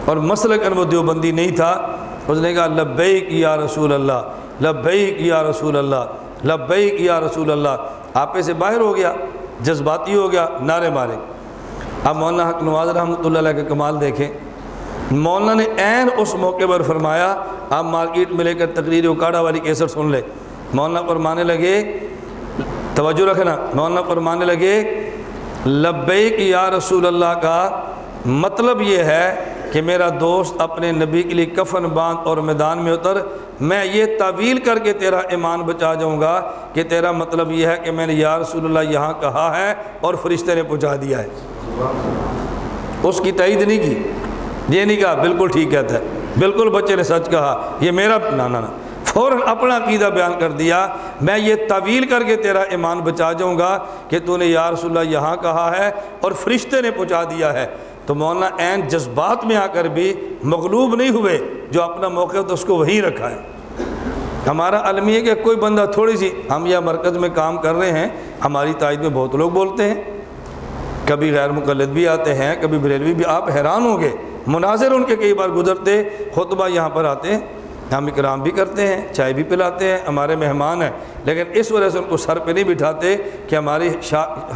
اور مسلکن وہ دیوبندی نہیں تھا. اس نے کہا لبیک یا رسول اللہ، لبیک یا رسول اللہ، لبیک یا رسول اللہ. آپے سے باہر ہو گیا، جذباتی ہو گیا، نعرے مارے. اب مولانا حق نواز رحمۃ اللہ علیہ کا کمال دیکھیں. مولانا نے عین اس موقع پر فرمایا، آپ مارکیٹ میں لے کر تقریر اکاڑا والی کیسٹ سن لے. مولانا فرمانے لگے، توجہ رکھنا، مولانا فرمانے لگے لبیک یا رسول اللہ کا مطلب یہ ہے کہ میرا دوست اپنے نبی کے لیے کفن باندھ اور میدان میں اتر، میں یہ تعویل کر کے تیرا ایمان بچا جاؤں گا کہ تیرا مطلب یہ ہے کہ میں نے یا رسول اللہ یہاں کہا ہے اور فرشتے نے پہنچا دیا ہے. اس کی تائید نہیں کی، یہ نہیں کہا بالکل ٹھیک کہتا ہے، بالکل بچے نے سچ کہا، یہ میرا نہ فوراً اپنا عقیدہ بیان کر دیا، میں یہ تعویل کر کے تیرا ایمان بچا جاؤں گا کہ تو نے یا رسول اللہ یہاں کہا ہے اور فرشتے نے پہنچا دیا ہے. تو مولانا عین جذبات میں آ کر بھی مغلوب نہیں ہوئے، جو اپنا موقع تو اس کو وہیں رکھا ہے. ہمارا علم یہ کہ کوئی بندہ تھوڑی سی، ہم یا مرکز میں کام کر رہے ہیں، ہماری تائید میں بہت لوگ بولتے ہیں، کبھی غیر مقلد بھی آتے ہیں، کبھی بریلوی بھی. آپ حیران ہوں گے، مناظر ان کے کئی بار گزرتے، خطبہ یہاں پر آتے ہیں، ہم اکرام بھی کرتے ہیں، چائے بھی پلاتے ہیں، ہمارے مہمان ہیں، لیکن اس وجہ سے ان کو سر پہ نہیں بٹھاتے کہ ہماری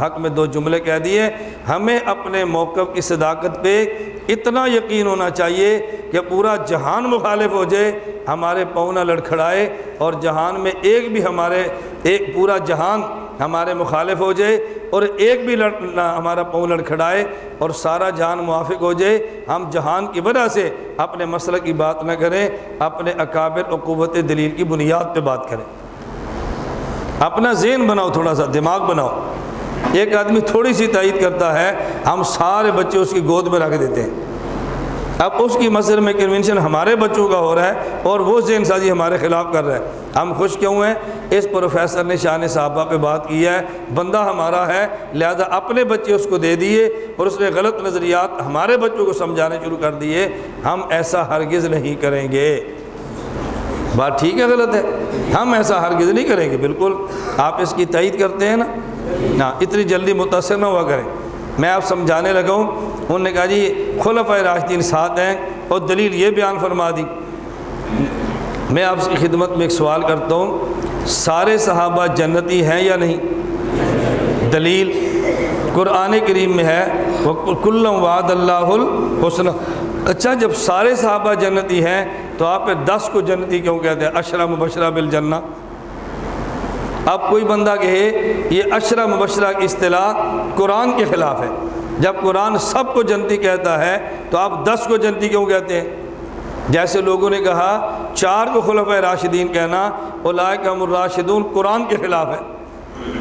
حق میں 2 جملے کہہ دیے۔ ہمیں اپنے موقف کی صداقت پہ اتنا یقین ہونا چاہیے کہ پورا جہان مخالف ہو جائے، ہمارے پاؤں نہ لڑکھڑائے، اور جہان میں ایک پورا جہان ہمارے مخالف ہو جائے اور ایک بھی ہمارا پاؤں لڑکھڑائے اور سارا جہان موافق ہو جائے، ہم جہان کی وجہ سے اپنے مسلک کی بات نہ کریں، اپنے اکابر اور قوت دلیل کی بنیاد پہ بات کریں۔ اپنا ذہن بناؤ، تھوڑا سا دماغ بناؤ۔ ایک آدمی تھوڑی سی تائید کرتا ہے، ہم سارے بچے اس کی گود میں رکھ دیتے ہیں۔ اب اس کی مسئلے میں کنونشن ہمارے بچوں کا ہو رہا ہے اور وہ ذہن سازی ہمارے خلاف کر رہا ہے۔ ہم خوش کیوں ہیں؟ اس پروفیسر نے شان صحابہ پہ بات کی ہے، بندہ ہمارا ہے، لہذا اپنے بچے اس کو دے دیے اور اس نے غلط نظریات ہمارے بچوں کو سمجھانے شروع کر دیے۔ ہم ایسا ہرگز نہیں کریں گے۔ بات ٹھیک ہے غلط ہے؟ ہم ایسا ہرگز نہیں کریں گے۔ بالکل آپ اس کی تائید کرتے ہیں نا، اتنی جلدی متاثر نہ ہوا کریں۔ میں آپ سمجھانے لگا ہوں، انہوں نے کہا جی خلفائے راشدین 7 ہیں اور دلیل یہ بیان فرما دی۔ میں آپ کی خدمت میں ایک سوال کرتا ہوں، سارے صحابہ جنتی ہیں یا نہیں؟ دلیل قرآن کریم میں ہے وَكُلًّا وَعَدَ اللَّهُ الْحُسْنَى۔ اچھا جب سارے صحابہ جنتی ہیں تو آپ 10 کو جنتی کیوں کہتے ہیں؟ 10 مبشرہ بالجنہ۔ اب کوئی بندہ کہے یہ 10 مبشرہ کی اصطلاح قرآن کے خلاف ہے، جب قرآن سب کو جنتی کہتا ہے تو آپ 10 کو جنتی کیوں کہتے ہیں؟ جیسے لوگوں نے کہا 4 کو خلفائے راشدین کہنا اولئک هم الراشدون قرآن کے خلاف ہے،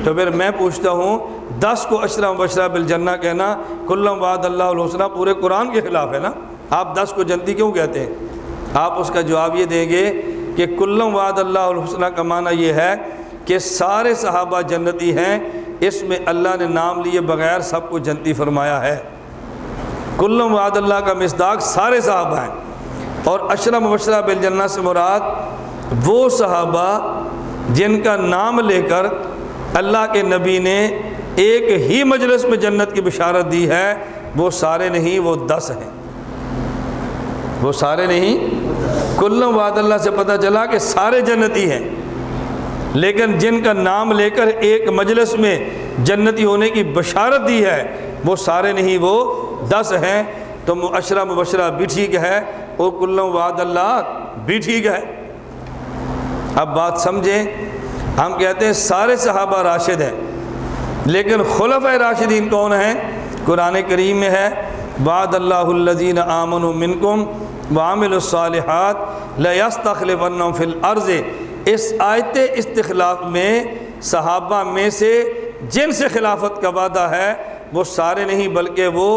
تو پھر میں پوچھتا ہوں 10 کو 10 مبشرہ بالجنہ کہنا کلًا وعد اللہ الحسنہ پورے قرآن کے خلاف ہے نا؟ آپ 10 کو جنتی کیوں کہتے ہیں؟ آپ اس کا جواب یہ دیں گے کہ کلًا وعد اللہ الحسنہ کا معنی یہ ہے کہ سارے صحابہ جنتی ہیں، اس میں اللہ نے نام لیے بغیر سب کو جنتی فرمایا ہے۔ کلًا وعد اللہ کا مصداق سارے صحابہ ہیں، اور 10 مبشرہ بالجنہ سے مراد وہ صحابہ جن کا نام لے کر اللہ کے نبی نے ایک ہی مجلس میں جنت کی بشارت دی ہے، وہ سارے نہیں، وہ 10 ہیں۔ وہ سارے نہیں، کلًا وعد اللہ سے پتہ چلا کہ سارے جنتی ہیں، لیکن جن کا نام لے کر ایک مجلس میں جنتی ہونے کی بشارت دی ہے وہ سارے نہیں، وہ 10 ہیں۔ تو 10 مبشرہ بھی ٹھیک ہے اور کلًا وعد اللہ بھی ٹھیک ہے۔ اب بات سمجھیں، ہم کہتے ہیں سارے صحابہ راشد ہیں، لیکن خلفائے راشدین کون ہیں؟ قرآن کریم میں ہے وعد اللہ الذین آمنوا منکم وعملوا الصالحات لیستخلفنہم فی الارض۔ اس آیت استخلاف میں صحابہ میں سے جن سے خلافت کا وعدہ ہے وہ سارے نہیں بلکہ وہ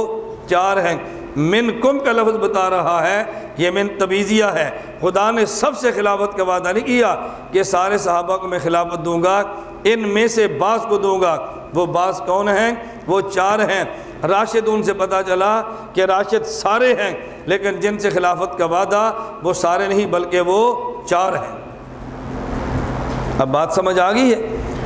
4 ہیں۔ منکم کا لفظ بتا رہا ہے، یہ من تبعیضیہ ہے۔ خدا نے سب سے خلافت کا وعدہ نہیں کیا کہ سارے صحابہ کو میں خلافت دوں گا، ان میں سے بعض کو دوں گا۔ وہ بعض کون ہیں؟ وہ 4 ہیں۔ راشدون سے پتہ چلا کہ راشد سارے ہیں، لیکن جن سے خلافت کا وعدہ وہ سارے نہیں بلکہ وہ 4 ہیں۔ اب بات سمجھ آ گئی ہے؟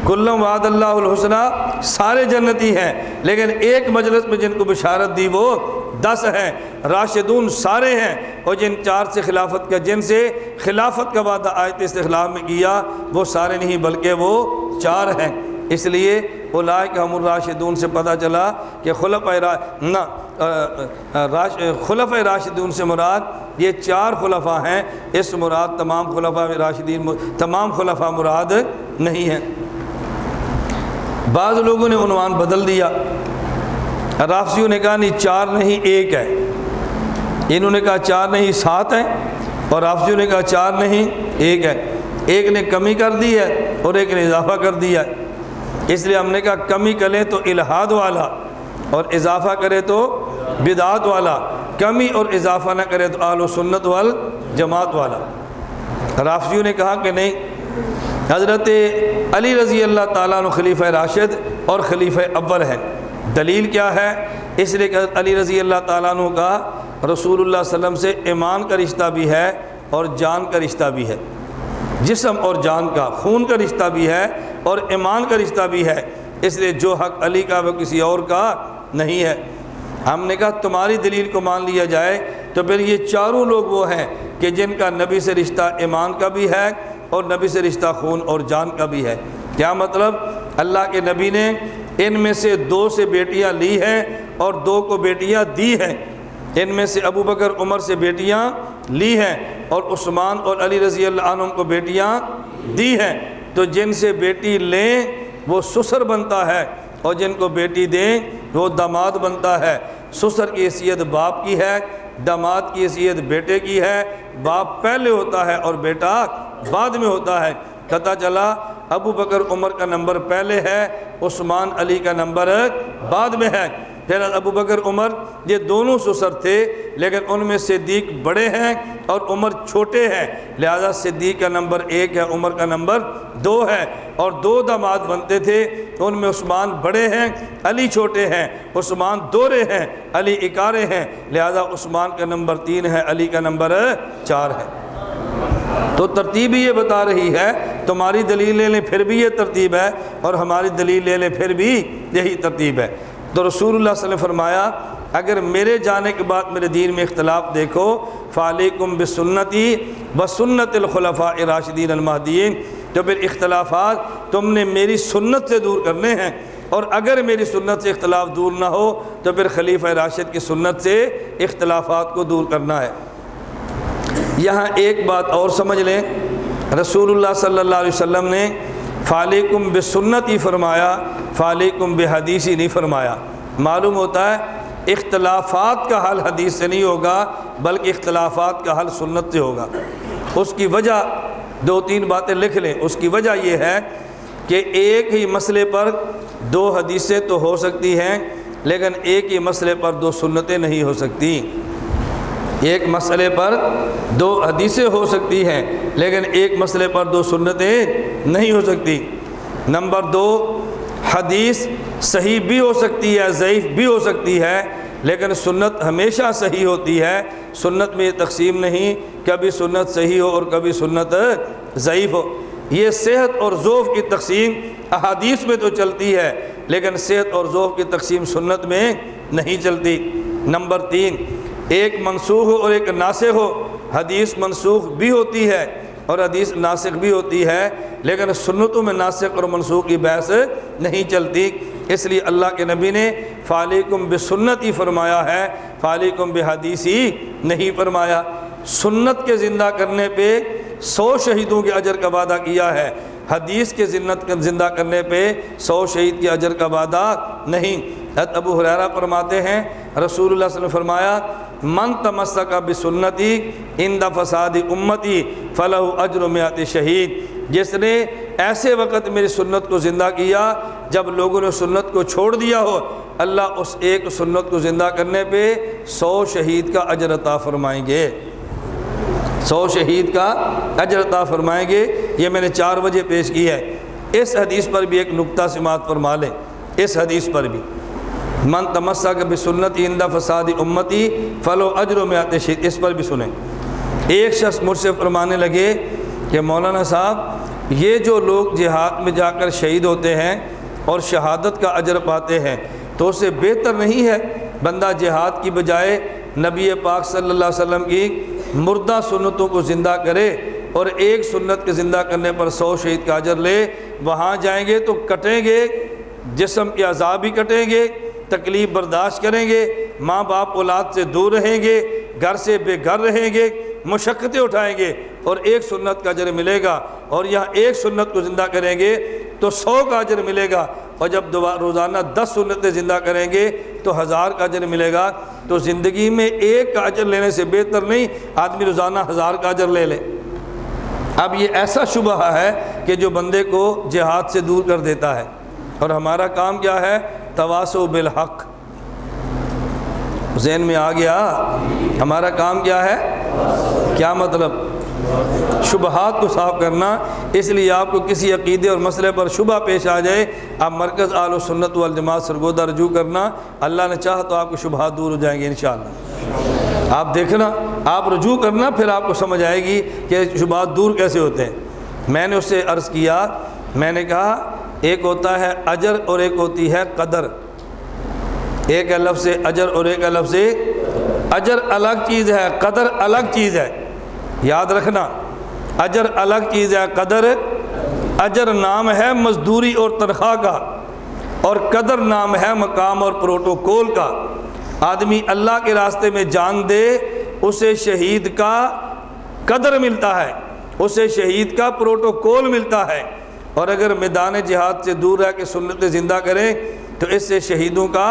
کلًا وعد اللہ الحسنہ سارے جنتی ہیں، لیکن ایک مجلس میں جن کو بشارت دی وہ 10 ہیں۔ راشدون سارے ہیں، اور جن 4 سے خلافت کا جن سے خلافت کا وعدہ آیت استخلاف میں کیا وہ سارے نہیں بلکہ وہ 4 ہیں۔ اس لیے اولئک هم الراشدون سے پتہ چلا کہ خلفائے راشدون سے مراد یہ 4 خلفاء ہیں، اس مراد تمام خلفاء راشدین تمام خلفاء مراد نہیں ہیں۔ بعض لوگوں نے عنوان بدل دیا، رافضیوں نے کہا نہیں 4 نہیں 1 ہے، انہوں نے کہا 4 نہیں 7 ہیں، اور رافضیوں نے کہا 4 نہیں 1 ہے۔ ایک نے کمی کر دی ہے اور ایک نے اضافہ کر دیا ہے، اس لیے ہم نے کہا کمی کرے تو الہاد والا اور اضافہ کرے تو بدعات والا، کمی اور اضافہ نہ کرے تو اہل سنت والجماعت والا۔ رافضیوں نے کہا کہ نہیں، حضرت علی رضی اللہ تعالیٰ عنہ خلیفہ راشد اور خلیفہ اول ہیں۔ دلیل کیا ہے؟ اس لیے کہ علی رضی اللہ تعالیٰ عنہ کا رسول اللہ صلی اللہ علیہ وسلم سے ایمان کا رشتہ بھی ہے اور جان کا رشتہ بھی ہے، جسم اور جان کا، خون کا رشتہ بھی ہے اور ایمان کا رشتہ بھی ہے، اس لیے جو حق علی کا وہ کسی اور کا نہیں ہے۔ ہم نے کہا تمہاری دلیل کو مان لیا جائے تو پھر یہ 4 لوگ وہ ہیں کہ جن کا نبی سے رشتہ ایمان کا بھی ہے اور نبی سے رشتہ خون اور جان کا بھی ہے۔ کیا مطلب؟ اللہ کے نبی نے ان میں سے 2 سے بیٹیاں لی ہیں اور 2 کو بیٹیاں دی ہیں۔ ان میں سے ابو بکر عمر سے بیٹیاں لی ہیں اور عثمان اور علی رضی اللہ عنہم کو بیٹیاں دی ہیں۔ تو جن سے بیٹی لیں وہ سسر بنتا ہے اور جن کو بیٹی دیں وہ داماد بنتا ہے۔ سسر کی حیثیت باپ کی ہے، داماد کی حیثیت بیٹے کی ہے۔ باپ پہلے ہوتا ہے اور بیٹا بعد میں ہوتا ہے۔ پتہ چلا ابو بکر عمر کا نمبر پہلے ہے، عثمان علی کا نمبر بعد میں ہے۔ پھر ابو بکر عمر یہ دونوں سسر تھے، لیکن ان میں صدیق بڑے ہیں اور عمر چھوٹے ہیں، لہذا صدیق کا نمبر 1 ہے، عمر کا نمبر 2 ہے۔ اور 2 داماد بنتے تھے، ان میں عثمان بڑے ہیں، علی چھوٹے ہیں۔ عثمان دورے ہیں، علی اکارے ہیں، لہذا عثمان کا نمبر 3 ہے، علی کا نمبر 4 ہے۔ تو ترتیب یہ بتا رہی ہے، تمہاری دلیل لے لیں پھر بھی یہ ترتیب ہے، اور ہماری دلیل لے لیں پھر بھی یہی ترتیب ہے۔ تو رسول اللہ صلی اللہ علیہ وسلم فرمایا اگر میرے جانے کے بعد میرے دین میں اختلاف دیکھو فعلیکم بسنتی وسنت الخلفاء الراشدین المہدیین، تو پھر اختلافات تم نے میری سنت سے دور کرنے ہیں، اور اگر میری سنت سے اختلاف دور نہ ہو تو پھر خلیفہ راشد کی سنت سے اختلافات کو دور کرنا ہے۔ یہاں ایک بات اور سمجھ لیں، رسول اللہ صلی اللہ علیہ وسلم نے فعلیکم بسنتی فرمایا، فعلیکم بحدیثی نہیں فرمایا۔ معلوم ہوتا ہے اختلافات کا حل حدیث سے نہیں ہوگا بلکہ اختلافات کا حل سنت سے ہوگا۔ اس کی وجہ 2-3 باتیں لکھ لیں۔ اس کی وجہ یہ ہے کہ ایک ہی مسئلے پر 2 حدیثیں تو ہو سکتی ہیں، لیکن ایک ہی مسئلے پر 2 سنتیں نہیں ہو سکتی۔ ایک مسئلے پر 2 حدیثیں ہو سکتی ہیں، لیکن ایک مسئلے پر 2 سنتیں نہیں ہو سکتی۔ نمبر 2، حدیث صحیح بھی ہو سکتی ہے، ضعیف بھی ہو سکتی ہے، لیکن سنت ہمیشہ صحیح ہوتی ہے۔ سنت میں یہ تقسیم نہیں کبھی سنت صحیح ہو اور کبھی سنت ضعیف ہو۔ یہ صحت اور ضعف کی تقسیم احادیث میں تو چلتی ہے، لیکن صحت اور ضعف کی تقسیم سنت میں نہیں چلتی۔ نمبر 3، ایک منسوخ ہو اور ایک ناسخ ہو۔ حدیث منسوخ بھی ہوتی ہے اور حدیث ناسخ بھی ہوتی ہے، لیکن سنتوں میں ناسخ اور منسوخ کی بحث نہیں چلتی۔ اس لیے اللہ کے نبی نے فعلیکم بسنتی فرمایا ہے، فعلیکم بحدیثی نہیں فرمایا۔ سنت کے زندہ کرنے پہ 100 شہیدوں کے اجر کا وعدہ کیا ہے، حدیث کے زندہ کرنے پہ 100 شہید کے اجر کا وعدہ نہیں۔ حضرت ابو ہریرہ فرماتے ہیں رسول اللہ صلی اللہ علیہ وسلم نے فرمایا من تمسک بسنتی عند فساد امتی فلہ اجر 100 شہید، جس نے ایسے وقت میری سنت کو زندہ کیا جب لوگوں نے سنت کو چھوڑ دیا ہو، اللہ اس ایک سنت کو زندہ کرنے پہ 100 شہید کا اجر عطا فرمائیں گے، 100 شہید کا اجر عطا فرمائیں گے۔ یہ میں نے 4 وجہ پیش کی ہے۔ اس حدیث پر بھی ایک نکتہ سماعت فرما لیں، اس حدیث پر بھی من تمسک بسنتی عند فساد امتی فلہ اجر 100 شہید، اس پر بھی سنیں۔ ایک شخص مجھ سے فرمانے لگے کہ مولانا صاحب یہ جو لوگ جہاد میں جا کر شہید ہوتے ہیں اور شہادت کا اجر پاتے ہیں تو اسے بہتر نہیں ہے بندہ جہاد کی بجائے نبی پاک صلی اللہ علیہ وسلم کی مردہ سنتوں کو زندہ کرے اور ایک سنت کے زندہ کرنے پر 100 شہید کا اجر لے؟ وہاں جائیں گے تو کٹیں گے، جسم کے اعضاء بھی کٹیں گے، تکلیف برداشت کریں گے، ماں باپ اولاد سے دور رہیں گے، گھر سے بے گھر رہیں گے، مشقتیں اٹھائیں گے، اور ایک سنت کا اجر ملے گا۔ اور یہاں ایک سنت کو زندہ کریں گے تو 100 کا اجر ملے گا، اور جب روزانہ 10 سنتیں زندہ کریں گے تو 1000 کا اجر ملے گا۔ تو زندگی میں ایک کا اجر لینے سے بہتر نہیں آدمی روزانہ 1000 کا اجر لے لے۔ اب یہ ایسا شبہ ہے کہ جو بندے کو جہاد سے دور کر دیتا ہے، اور ہمارا کام کیا ہے؟ تواصو بالحق۔ ذہن میں آ گیا ہمارا کام کیا ہے؟ کیا مطلب؟ شبہات کو صاف کرنا۔ اس لیے آپ کو کسی عقیدے اور مسئلے پر شبہ پیش آ جائے، آپ مرکز اہل السنت والجماعت سرگودہ رجوع کرنا، اللہ نے چاہا تو آپ کو شبہات دور ہو جائیں گے انشاءاللہ۔ آپ دیکھنا، آپ رجوع کرنا، پھر آپ کو سمجھ آئے گی کہ شبہات دور کیسے ہوتے ہیں۔ میں نے اس سے عرض کیا، میں نے کہا ایک ہوتا ہے اجر اور ایک ہوتی ہے قدر۔ ایک ہے لفظ اجر اور ایک ہے لفظ اجر الگ چیز ہے، قدر الگ چیز ہے۔ یاد رکھنا، اجر الگ چیز ہے، قدر اجر نام ہے مزدوری اور تنخواہ کا، اور قدر نام ہے مقام اور پروٹوکول کا۔ آدمی اللہ کے راستے میں جان دے، اسے شہید کا قدر ملتا ہے، اسے شہید کا پروٹوکول ملتا ہے، اور اگر میدان جہاد سے دور رہ کے سنت زندہ کریں تو اس سے شہیدوں کا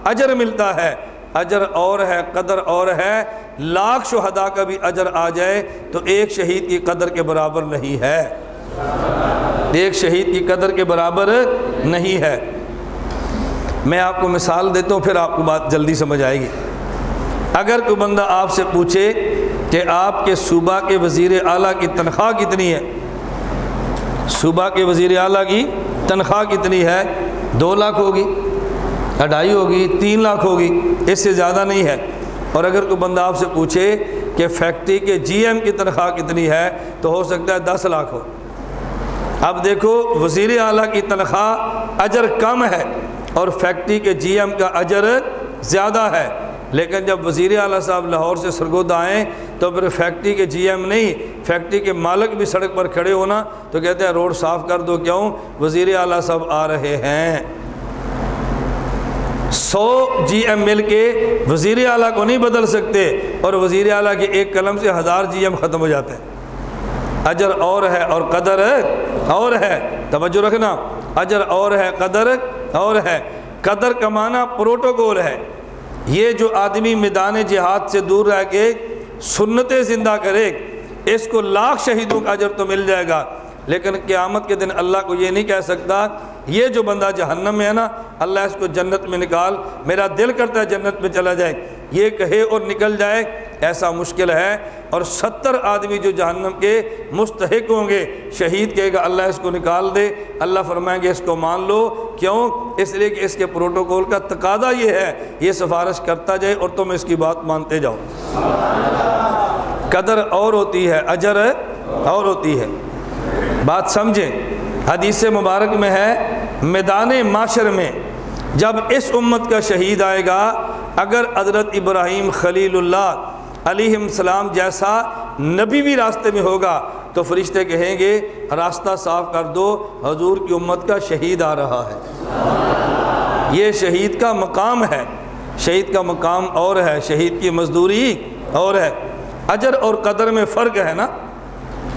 اجر ملتا ہے۔ اجر اور ہے، قدر اور ہے۔ لاکھ شہداء کا بھی اجر آ جائے تو ایک شہید کی قدر کے برابر نہیں ہے، ایک شہید کی قدر کے برابر نہیں ہے۔ میں آپ کو مثال دیتا ہوں، پھر آپ کو بات جلدی سمجھ آئے گی۔ اگر کوئی بندہ آپ سے پوچھے کہ آپ کے صوبہ کے وزیر اعلیٰ کی تنخواہ کتنی ہے، صوبہ کے وزیر اعلیٰ کی تنخواہ کتنی ہے، 2 لاکھ ہوگی، 2.5 ہوگی، 3 لاکھ ہوگی، اس سے زیادہ نہیں ہے۔ اور اگر کوئی بندہ آپ سے پوچھے کہ فیکٹری کے جی ایم کی تنخواہ کتنی ہے تو ہو سکتا ہے 10 لاکھ ہو۔ اب دیکھو، وزیر اعلیٰ کی تنخواہ اجر کم ہے اور فیکٹری کے جی ایم کا اجر زیادہ ہے، لیکن جب وزیر اعلیٰ صاحب لاہور سے سرگودا آئیں تو پھر فیکٹری کے جی ایم نہیں، فیکٹری کے مالک بھی سڑک پر کھڑے ہونا تو کہتے ہیں روڈ صاف کر دو، کیوں؟ وزیر اعلیٰ صاحب آ رہے ہیں۔ 100 جی ایم مل کے وزیر اعلیٰ کو نہیں بدل سکتے، اور وزیر اعلیٰ کے ایک قلم سے 1000 جی ایم ختم ہو جاتے ہیں۔ اجر اور ہے اور قدر اور ہے، توجہ رکھنا، اجر اور ہے، قدر اور ہے۔ قدر کا معنی پروٹوکول ہے۔ یہ جو آدمی میدان جہاد سے دور رہ کے سنتیں زندہ کرے، اس کو لاکھ شہیدوں کا اجر تو مل جائے گا، لیکن قیامت کے دن اللہ کو یہ نہیں کہہ سکتا یہ جو بندہ جہنم میں ہے نا، اللہ اس کو جنت میں نکال، میرا دل کرتا ہے جنت میں چلا جائے، یہ کہے اور نکل جائے، ایسا مشکل ہے۔ اور 70 آدمی جو جہنم کے مستحق ہوں گے، شہید کہے گا اللہ اس کو نکال دے، اللہ فرمائیں گے اس کو مان لو، کیوں؟ اس لیے کہ اس کے پروٹوکول کا تقاضا یہ ہے، یہ سفارش کرتا جائے اور تم اس کی بات مانتے جاؤ۔ قدر اور ہوتی ہے، اجر اور ہوتی ہے، بات سمجھیں۔ حدیث مبارک میں ہے، میدان معاشر میں جب اس امت کا شہید آئے گا، اگر حضرت ابراہیم خلیل اللہ علیہ السلام جیسا نبی بھی راستے میں ہوگا تو فرشتے کہیں گے راستہ صاف کر دو، حضور کی امت کا شہید آ رہا ہے۔ یہ شہید کا مقام ہے، شہید کا مقام اور ہے، شہید کی مزدوری اور ہے۔ اجر اور قدر میں فرق ہے نا،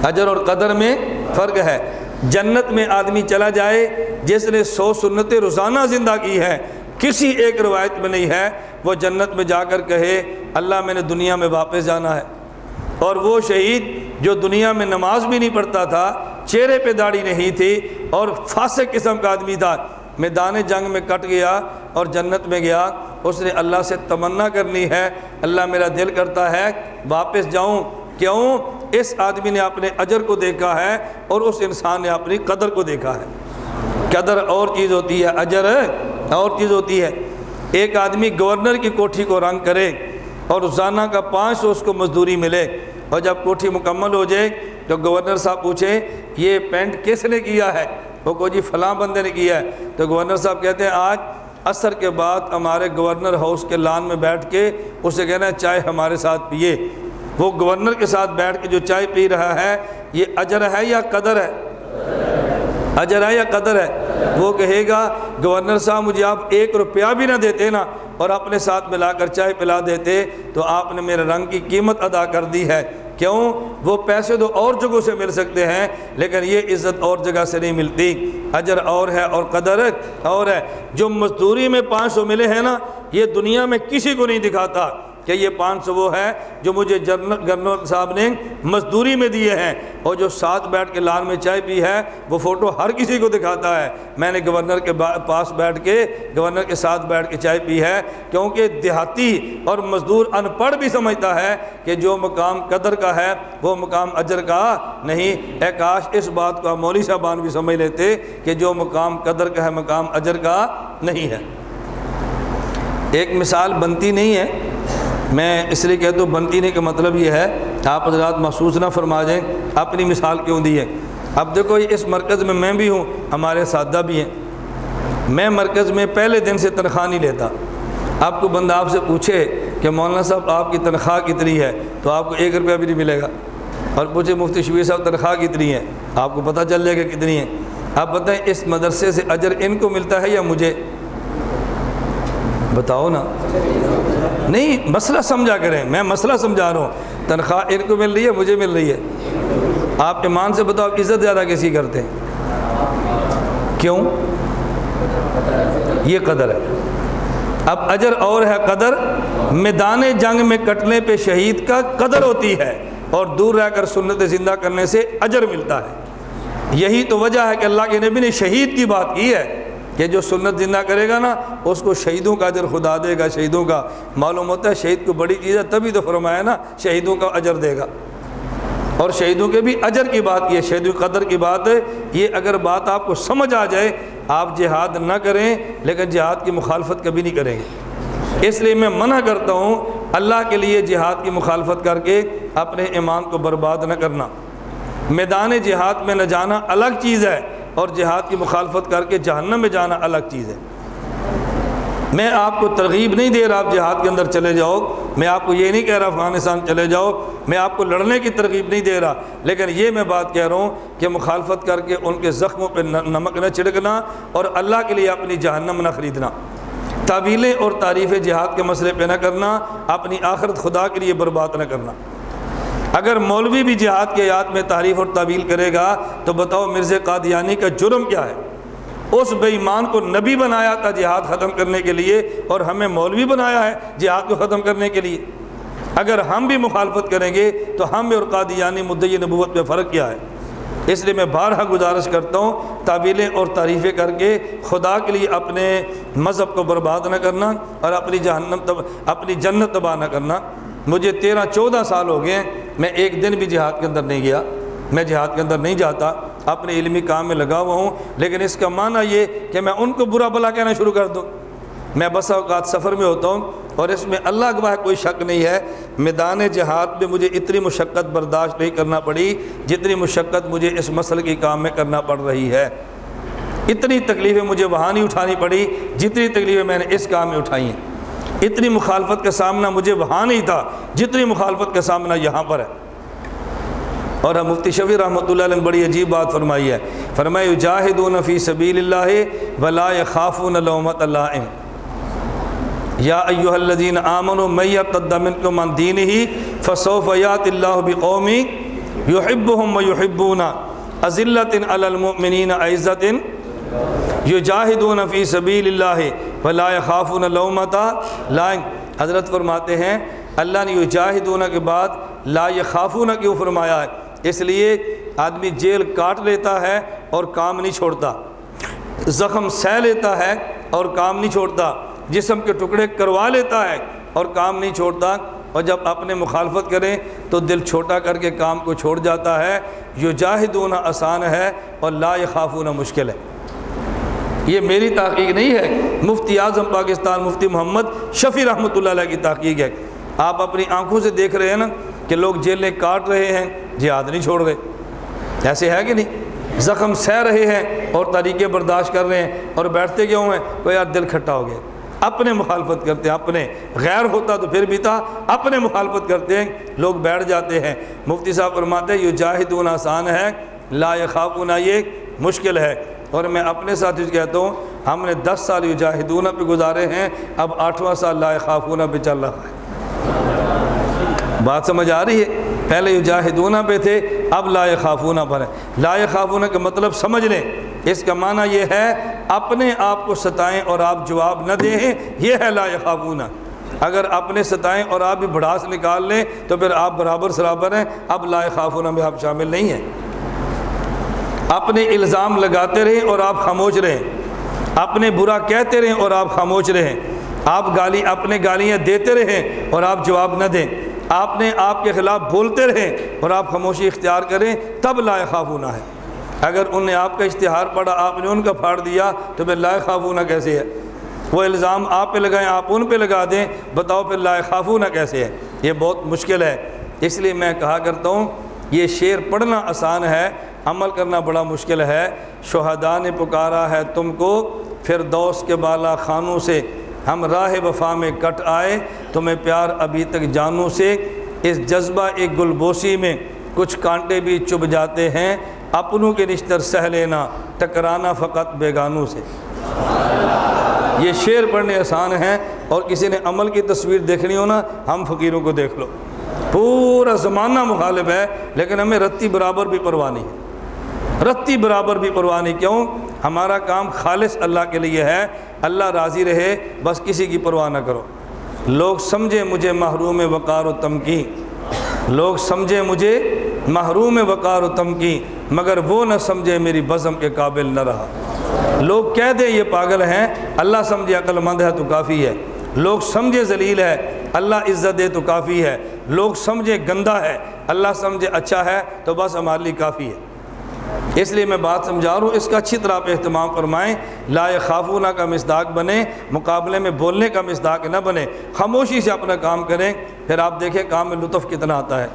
اجر اور قدر میں فرق ہے۔ جنت میں آدمی چلا جائے جس نے 100 سنتیں روزانہ زندہ کی ہے، کسی ایک روایت میں نہیں ہے وہ جنت میں جا کر کہے اللہ میں نے دنیا میں واپس جانا ہے۔ اور وہ شہید جو دنیا میں نماز بھی نہیں پڑھتا تھا، چہرے پہ داڑھی نہیں تھی اور فاسق قسم کا آدمی تھا، میدان جنگ میں کٹ گیا اور جنت میں گیا، اس نے اللہ سے تمنا کرنی ہے اللہ میرا دل کرتا ہے واپس جاؤں، کیوں؟ اس آدمی نے اپنے اجر کو دیکھا ہے اور اس انسان نے اپنی قدر کو دیکھا ہے۔ قدر اور چیز ہوتی ہے، اجر اور چیز ہوتی ہے۔ ایک آدمی گورنر کی کوٹھی کو رنگ کرے اور روزانہ کا 500 اس کو مزدوری ملے، اور جب کوٹھی مکمل ہو جائے تو گورنر صاحب پوچھیں یہ پینٹ کس نے کیا ہے؟ وہ کو جی فلاں بندے نے کیا ہے۔ تو گورنر صاحب کہتے ہیں آج عصر کے بعد ہمارے گورنر ہاؤس کے لان میں بیٹھ کے اسے کہنا ہے چائے ہمارے ساتھ پیے۔ وہ گورنر کے ساتھ بیٹھ کے جو چائے پی رہا ہے، یہ اجر ہے یا قدر ہے؟ اجر ہے یا قدر ہے؟ وہ کہے گا گورنر صاحب مجھے آپ 1 روپیہ بھی نہ دیتے نا اور اپنے ساتھ ملا کر چائے پلا دیتے تو آپ نے میرے رنگ کی قیمت ادا کر دی ہے۔ کیوں؟ وہ پیسے تو اور جگہوں سے مل سکتے ہیں لیکن یہ عزت اور جگہ سے نہیں ملتی۔ اجر اور ہے اور قدر اور ہے۔ جو مزدوری میں 500 ملے ہیں نا، یہ دنیا میں کسی کو نہیں دکھاتا کہ یہ 500 وہ ہے جو مجھے گورنر صاحب نے مزدوری میں دیے ہیں، اور جو ساتھ بیٹھ کے لان میں چائے پی ہے وہ فوٹو ہر کسی کو دکھاتا ہے میں نے گورنر کے پاس بیٹھ کے گورنر کے ساتھ بیٹھ کے چائے پی ہے، کیونکہ دیہاتی اور مزدور ان پڑھ بھی سمجھتا ہے کہ جو مقام قدر کا ہے وہ مقام اجر کا نہیں۔ اے کاش اس بات کو مولوی صاحبان بھی سمجھ لیتے کہ جو مقام قدر کا ہے مقام اجر کا نہیں ہے۔ ایک مثال بنتی نہیں ہے، میں اس لیے کہتا ہوں بنتی نہیں کا مطلب یہ ہے آپ حضرات محسوس نہ فرما جائیں اپنی مثال کیوں دی ہے۔ اب دیکھو اس مرکز میں بھی ہوں، ہمارے ساتھ بھی ہیں، میں مرکز میں پہلے دن سے تنخواہ نہیں لیتا۔ آپ کو بندہ آپ سے پوچھے کہ مولانا صاحب آپ کی تنخواہ کتنی ہے تو آپ کو 1 روپیہ بھی نہیں ملے گا، اور پوچھے مفتی شبیر صاحب تنخواہ کتنی ہے؟ آپ کو پتہ چل جائے گا کتنی ہے۔ آپ بتائیں اس مدرسے سے اجر ان کو ملتا ہے یا مجھے؟ بتاؤ نا۔ نہیں، مسئلہ سمجھا کریں، میں مسئلہ سمجھا رہا ہوں۔ تنخواہ ان کو مل رہی ہے، مجھے مل رہی ہے؟ آپ ایمان سے بتاؤ، عزت زیادہ کسی کرتے ہیں؟ کیوں؟ یہ قدر ہے۔ اب اجر اور ہے قدر، میدان جنگ میں کٹنے پہ شہید کا قدر ہوتی ہے، اور دور رہ کر سنت زندہ کرنے سے اجر ملتا ہے۔ یہی تو وجہ ہے کہ اللہ کے نبی نے شہید کی بات کی ہے کہ جو سنت زندہ کرے گا نا اس کو شہیدوں کا اجر خدا دے گا۔ شہیدوں کا معلوم ہوتا ہے شہید کو بڑی چیز ہے، تبھی تو فرمایا نا شہیدوں کا اجر دے گا، اور شہیدوں کے بھی اجر کی بات کی ہے، شہیدوں کی قدر کی بات ہے۔ یہ اگر بات آپ کو سمجھ آ جائے، آپ جہاد نہ کریں لیکن جہاد کی مخالفت کبھی نہیں کریں گے۔ اس لیے میں منع کرتا ہوں اللہ کے لیے جہاد کی مخالفت کر کے اپنے ایمان کو برباد نہ کرنا۔ میدان جہاد میں نہ جانا الگ چیز ہے، اور جہاد کی مخالفت کر کے جہنم میں جانا الگ چیز ہے۔ میں آپ کو ترغیب نہیں دے رہا آپ جہاد کے اندر چلے جاؤ، میں آپ کو یہ نہیں کہہ رہا افغانستان چلے جاؤ، میں آپ کو لڑنے کی ترغیب نہیں دے رہا، لیکن یہ میں بات کہہ رہا ہوں کہ مخالفت کر کے ان کے زخموں پہ نمک نہ چھڑکنا، اور اللہ کے لیے اپنی جہنم نہ خریدنا، تعویلیں اور تعریفیں جہاد کے مسئلے پہ نہ کرنا، اپنی آخرت خدا کے لیے برباد نہ کرنا۔ اگر مولوی بھی جہاد کے آیات میں تعریف اور تعویل کرے گا تو بتاؤ مرزا قادیانی کا جرم کیا ہے؟ اس بے ایمان کو نبی بنایا تھا جہاد ختم کرنے کے لیے، اور ہمیں مولوی بنایا ہے جہاد کو ختم کرنے کے لیے۔ اگر ہم بھی مخالفت کریں گے تو ہم اور قادیانی مدعی نبوت میں فرق کیا ہے؟ اس لیے میں بارہا گزارش کرتا ہوں تعویلیں اور تعریفیں کر کے خدا کے لیے اپنے مذہب کو برباد نہ کرنا، اور اپنی جنت تباہ نہ کرنا۔ مجھے 13-14 سال ہو گئے ہیں، میں ایک دن بھی جہاد کے اندر نہیں گیا، میں جہاد کے اندر نہیں جاتا، اپنے علمی کام میں لگا ہوا ہوں، لیکن اس کا معنی یہ کہ میں ان کو برا بھلا کہنا شروع کر دوں۔ میں بسا اوقات سفر میں ہوتا ہوں، اور اس میں اللہ گواہ کوئی شک نہیں ہے میدان جہاد میں مجھے اتنی مشقت برداشت نہیں کرنا پڑی جتنی مشقت مجھے اس مسئلے کے کام میں کرنا پڑ رہی ہے۔ اتنی تکلیفیں مجھے وہاں نہیں اٹھانی پڑی جتنی تکلیفیں میں نے اس کام میں اٹھائی ہیں۔ اتنی مخالفت کا سامنا مجھے وہاں نہیں تھا جتنی مخالفت کا سامنا یہاں پر ہے۔ اور مفتی شفیع رحمۃ اللہ علیہ نے بڑی عجیب بات فرمائی ہے، فرمایا یجاہدون فی سبیل اللہ ولا یخافون لومۃ لائم، یا ایھا الذین آمنوا من یرتد منکم عن دینہ فسوف یأتی اللہ بقوم یحبهم ویحبون اذلۃ علی المؤمنین اعزۃ یجاہدون فی سبیل اللہ ولا یخافون لومۃ لائم۔ حضرت فرماتے ہیں اللہ نے یجاہدون کے بعد لا یخافون کیوں فرمایا ہے؟ اس لیے آدمی جیل کاٹ لیتا ہے اور کام نہیں چھوڑتا، زخم سہ لیتا ہے اور کام نہیں چھوڑتا، جسم کے ٹکڑے کروا لیتا ہے اور کام نہیں چھوڑتا، اور جب اپنے مخالفت کریں تو دل چھوٹا کر کے کام کو چھوڑ جاتا ہے۔ یجاہدون آسان ہے اور لا یخافون مشکل ہے۔ یہ میری تحقیق نہیں ہے، مفتی اعظم پاکستان مفتی محمد شفیع رحمۃ اللہ علیہ کی تحقیق ہے۔ آپ اپنی آنکھوں سے دیکھ رہے ہیں نا کہ لوگ جیلیں کاٹ رہے ہیں، جہاد نہیں چھوڑ رہے، ایسے ہے کہ نہیں؟ زخم سہ رہے ہیں اور طریقے برداشت کر رہے ہیں، اور بیٹھتے کیوں ہیں؟ تو یار دل کھٹا ہو گیا، اپنے مخالفت کرتے ہیں، اپنے غیر ہوتا تو پھر بھی تھا، اپنے مخالفت کرتے ہیں، لوگ بیٹھ جاتے ہیں۔ مفتی صاحب فرماتے ہیں یجاہدون آسان ہے، لا یخافون یہ مشکل ہے۔ اور میں اپنے ساتھ کہتا ہوں ہم نے 10 سال یجاہدون پہ گزارے ہیں، اب 8واں سال لا یخافون پہ چل رہا ہے۔ بات سمجھ آ رہی ہے؟ پہلے یجاہدون پہ تھے، اب لا یخافون پر ہے۔ لا یخافون کا مطلب سمجھ لیں، اس کا معنی یہ ہے اپنے آپ کو ستائیں اور آپ جواب نہ دیں، یہ ہے لا یخافون۔ اگر اپنے ستائیں اور آپ بھی بھڑاس نکال لیں تو پھر آپ برابر سرابر ہیں، اب لا یخافون میں آپ شامل نہیں ہیں۔ اپنے الزام لگاتے رہیں اور آپ خاموش رہیں، اپنے برا کہتے رہیں اور آپ خاموش رہیں، آپ اپنے گالیاں دیتے رہیں اور آپ جواب نہ دیں، آپ نے آپ کے خلاف بولتے رہیں اور آپ خاموشی اختیار کریں، تب لا یخافون ہے۔ اگر انہوں نے آپ کا اشتہار پڑھا، آپ نے ان کا پھاڑ دیا، تو پھر لا یخافون کیسے ہے؟ وہ الزام آپ پہ لگائیں، آپ ان پہ لگا دیں، بتاؤ پھر لا یخافون کیسے ہے؟ یہ بہت مشکل ہے۔ اس لیے میں کہا کرتا ہوں یہ شعر پڑھنا آسان ہے، عمل کرنا بڑا مشکل ہے۔ شہداء نے پکارا ہے تم کو فردوس کے بالا خانوں سے، ہم راہ وفا میں کٹ آئے تمہیں پیار ابھی تک جانوں سے، اس جذبہ ایک گلبوسی میں کچھ کانٹے بھی چبھ جاتے ہیں، اپنوں کے نشتر سہ لینا، ٹکرانا فقط بیگانوں سے۔ یہ شعر پڑھنے آسان ہیں، اور کسی نے عمل کی تصویر دیکھنی ہو نا، ہم فقیروں کو دیکھ لو، پورا زمانہ مخالف ہے، لیکن ہمیں رتی برابر بھی پرواہ نہیں ہے، رتی برابر بھی پرواہ نہیں۔ کیوں؟ ہمارا کام خالص اللہ کے لیے ہے، اللہ راضی رہے، بس کسی کی پرواہ نہ کرو۔ لوگ سمجھے مجھے محروم وقار و تمکین، لوگ سمجھے مجھے محروم وقار و تمکین، مگر وہ نہ سمجھے میری بزم کے قابل نہ رہا۔ لوگ کہہ دیں یہ پاگل ہیں، اللہ سمجھے عقل مند ہے تو کافی ہے۔ لوگ سمجھے ذلیل ہے، اللہ عزت دے تو کافی ہے۔ لوگ سمجھے گندا ہے، اللہ سمجھے اچھا ہے تو بس ہمارے لیے کافی ہے۔ اس لیے میں بات سمجھا رہا ہوں، اس کا اچھی طرح پہ اہتمام فرمائیں۔ لا یخافون کا مصداق بنیں، مقابلے میں بولنے کا مصداق نہ بنیں، خاموشی سے اپنا کام کریں، پھر آپ دیکھیں کام میں لطف کتنا آتا ہے۔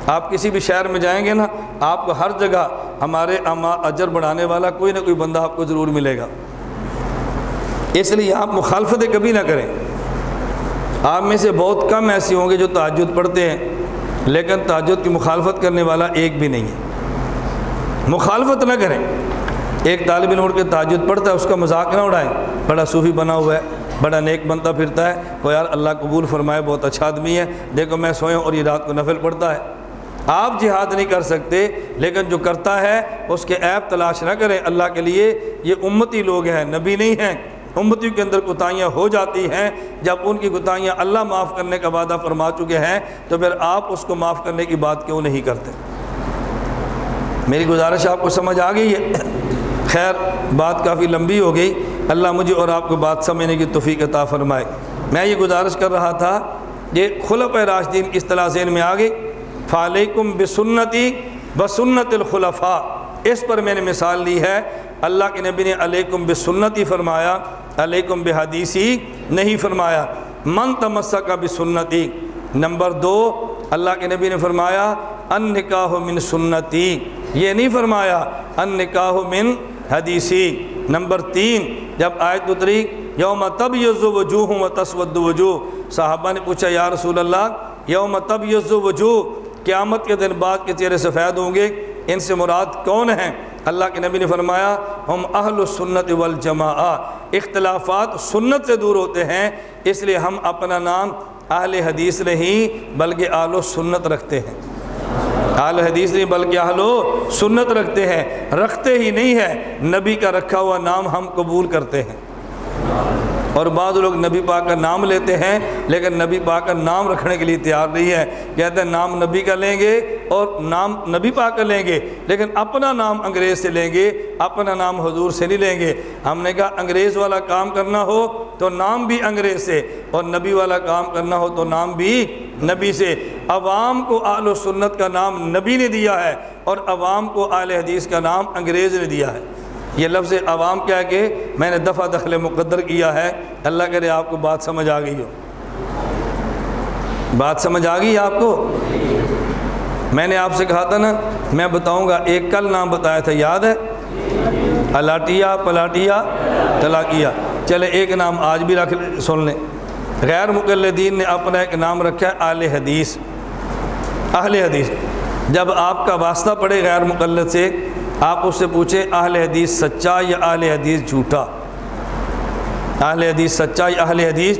آپ کسی بھی شہر میں جائیں گے نا، آپ کو ہر جگہ ہمارے اجر بڑھانے والا کوئی نہ کوئی بندہ آپ کو ضرور ملے گا۔ اس لیے آپ مخالفتیں کبھی نہ کریں۔ آپ میں سے بہت کم ایسے ہوں گے جو تہجد پڑھتے ہیں، لیکن تہجد کی مخالفت کرنے والا ایک بھی نہیں ہے۔ مخالفت نہ کریں۔ ایک طالب علم اٹھ کے تہجد پڑھتا ہے، اس کا مذاق نہ اڑائیں، بڑا صوفی بنا ہوا ہے، بڑا نیک بنتا پھرتا ہے، وہ یار اللہ قبول فرمائے بہت اچھا آدمی ہے، دیکھو میں سویا اور یہ رات کو نفل پڑھتا ہے۔ آپ جہاد نہیں کر سکتے، لیکن جو کرتا ہے اس کے عیب تلاش نہ کریں اللہ کے لیے۔ یہ امتی لوگ ہیں، نبی نہیں ہیں۔ امتیوں کے اندر کوتاہیاں ہو جاتی ہیں، جب ان کی کوتاہیاں اللہ معاف کرنے کا وعدہ فرما چکے ہیں تو پھر آپ اس کو معاف کرنے کی بات کیوں نہیں کرتے؟ میری گزارش آپ کو سمجھ آ گئی ہے؟ خیر، بات کافی لمبی ہو گئی، اللہ مجھے اور آپ کو بات سمجھنے کی توفیق عطا فرمائے۔ میں یہ گزارش کر رہا تھا، یہ خلفائے راشدین کی اصطلاح ذہن میں آ گئی، فعلیکم بسنتی وسنت الخلفاء، اس پر میں نے مثال لی ہے۔ اللہ کے نبی نے علیکم بسنتی فرمایا، علیکم بحدیثی نہیں فرمایا۔ من تمسک بسنتی۔ نمبر 2، اللہ کے نبی نے فرمایا النکاح من سنتی، یہ نہیں فرمایا النکاح من حدیثی۔ نمبر 3، جب آیت اتری یوم تبیض وجوہ وتسود وجوہ، صحابہ نے پوچھا یا رسول اللہ یوم تبیض وجوہ، قیامت کے دن بعد کے چہرے سفید ہوں گے، ان سے مراد کون ہیں؟ اللہ کے نبی نے فرمایا ہم اہل السنت والجماعہ، اختلافات سنت سے دور ہوتے ہیں، اس لیے ہم اپنا نام اہل حدیث نہیں بلکہ اہل سنت رکھتے ہیں۔ اہل حدیث نہیں بلکہ اہل سنت رکھتے ہیں، رکھتے ہی نہیں ہے، نبی کا رکھا ہوا نام ہم قبول کرتے ہیں۔ اور بعض لوگ نبی پاک کا نام لیتے ہیں لیکن نبی پاک کا نام رکھنے کے لیے تیار نہیں ہے، کہتے ہیں نام نبی کا لیں گے اور نام نبی پاک کا لیں گے، لیکن اپنا نام انگریز سے لیں گے، اپنا نام حضور سے نہیں لیں گے۔ ہم نے کہا انگریز والا کام کرنا ہو تو نام بھی انگریز سے، اور نبی والا کام کرنا ہو تو نام بھی نبی سے۔ عوام کو اہل سنت کا نام نبی نے دیا ہے اور عوام کو اہل حدیث کا نام انگریز نے دیا ہے۔ یہ لفظ عوام کیا کہ میں نے دفع دخل مقدر کیا ہے، اللہ کرے آپ کو بات سمجھ آ گئی ہو۔ بات سمجھ آ گئی آپ کو؟ میں نے آپ سے کہا تھا نا میں بتاؤں گا، ایک کل نام بتایا تھا، یاد ہے؟ الاٹیا، پلاٹیا، تلاقیہ۔ چلے ایک نام آج بھی رکھ سن لیں۔ غیر مقلدین نے اپنا ایک نام رکھا ہے اہل حدیث۔ اہل حدیث، جب آپ کا واسطہ پڑے غیر مقلد سے، آپ اس سے پوچھیں اہل حدیث سچا یا اہل حدیث جھوٹا؟ اہل حدیث سچا یا اہل حدیث؟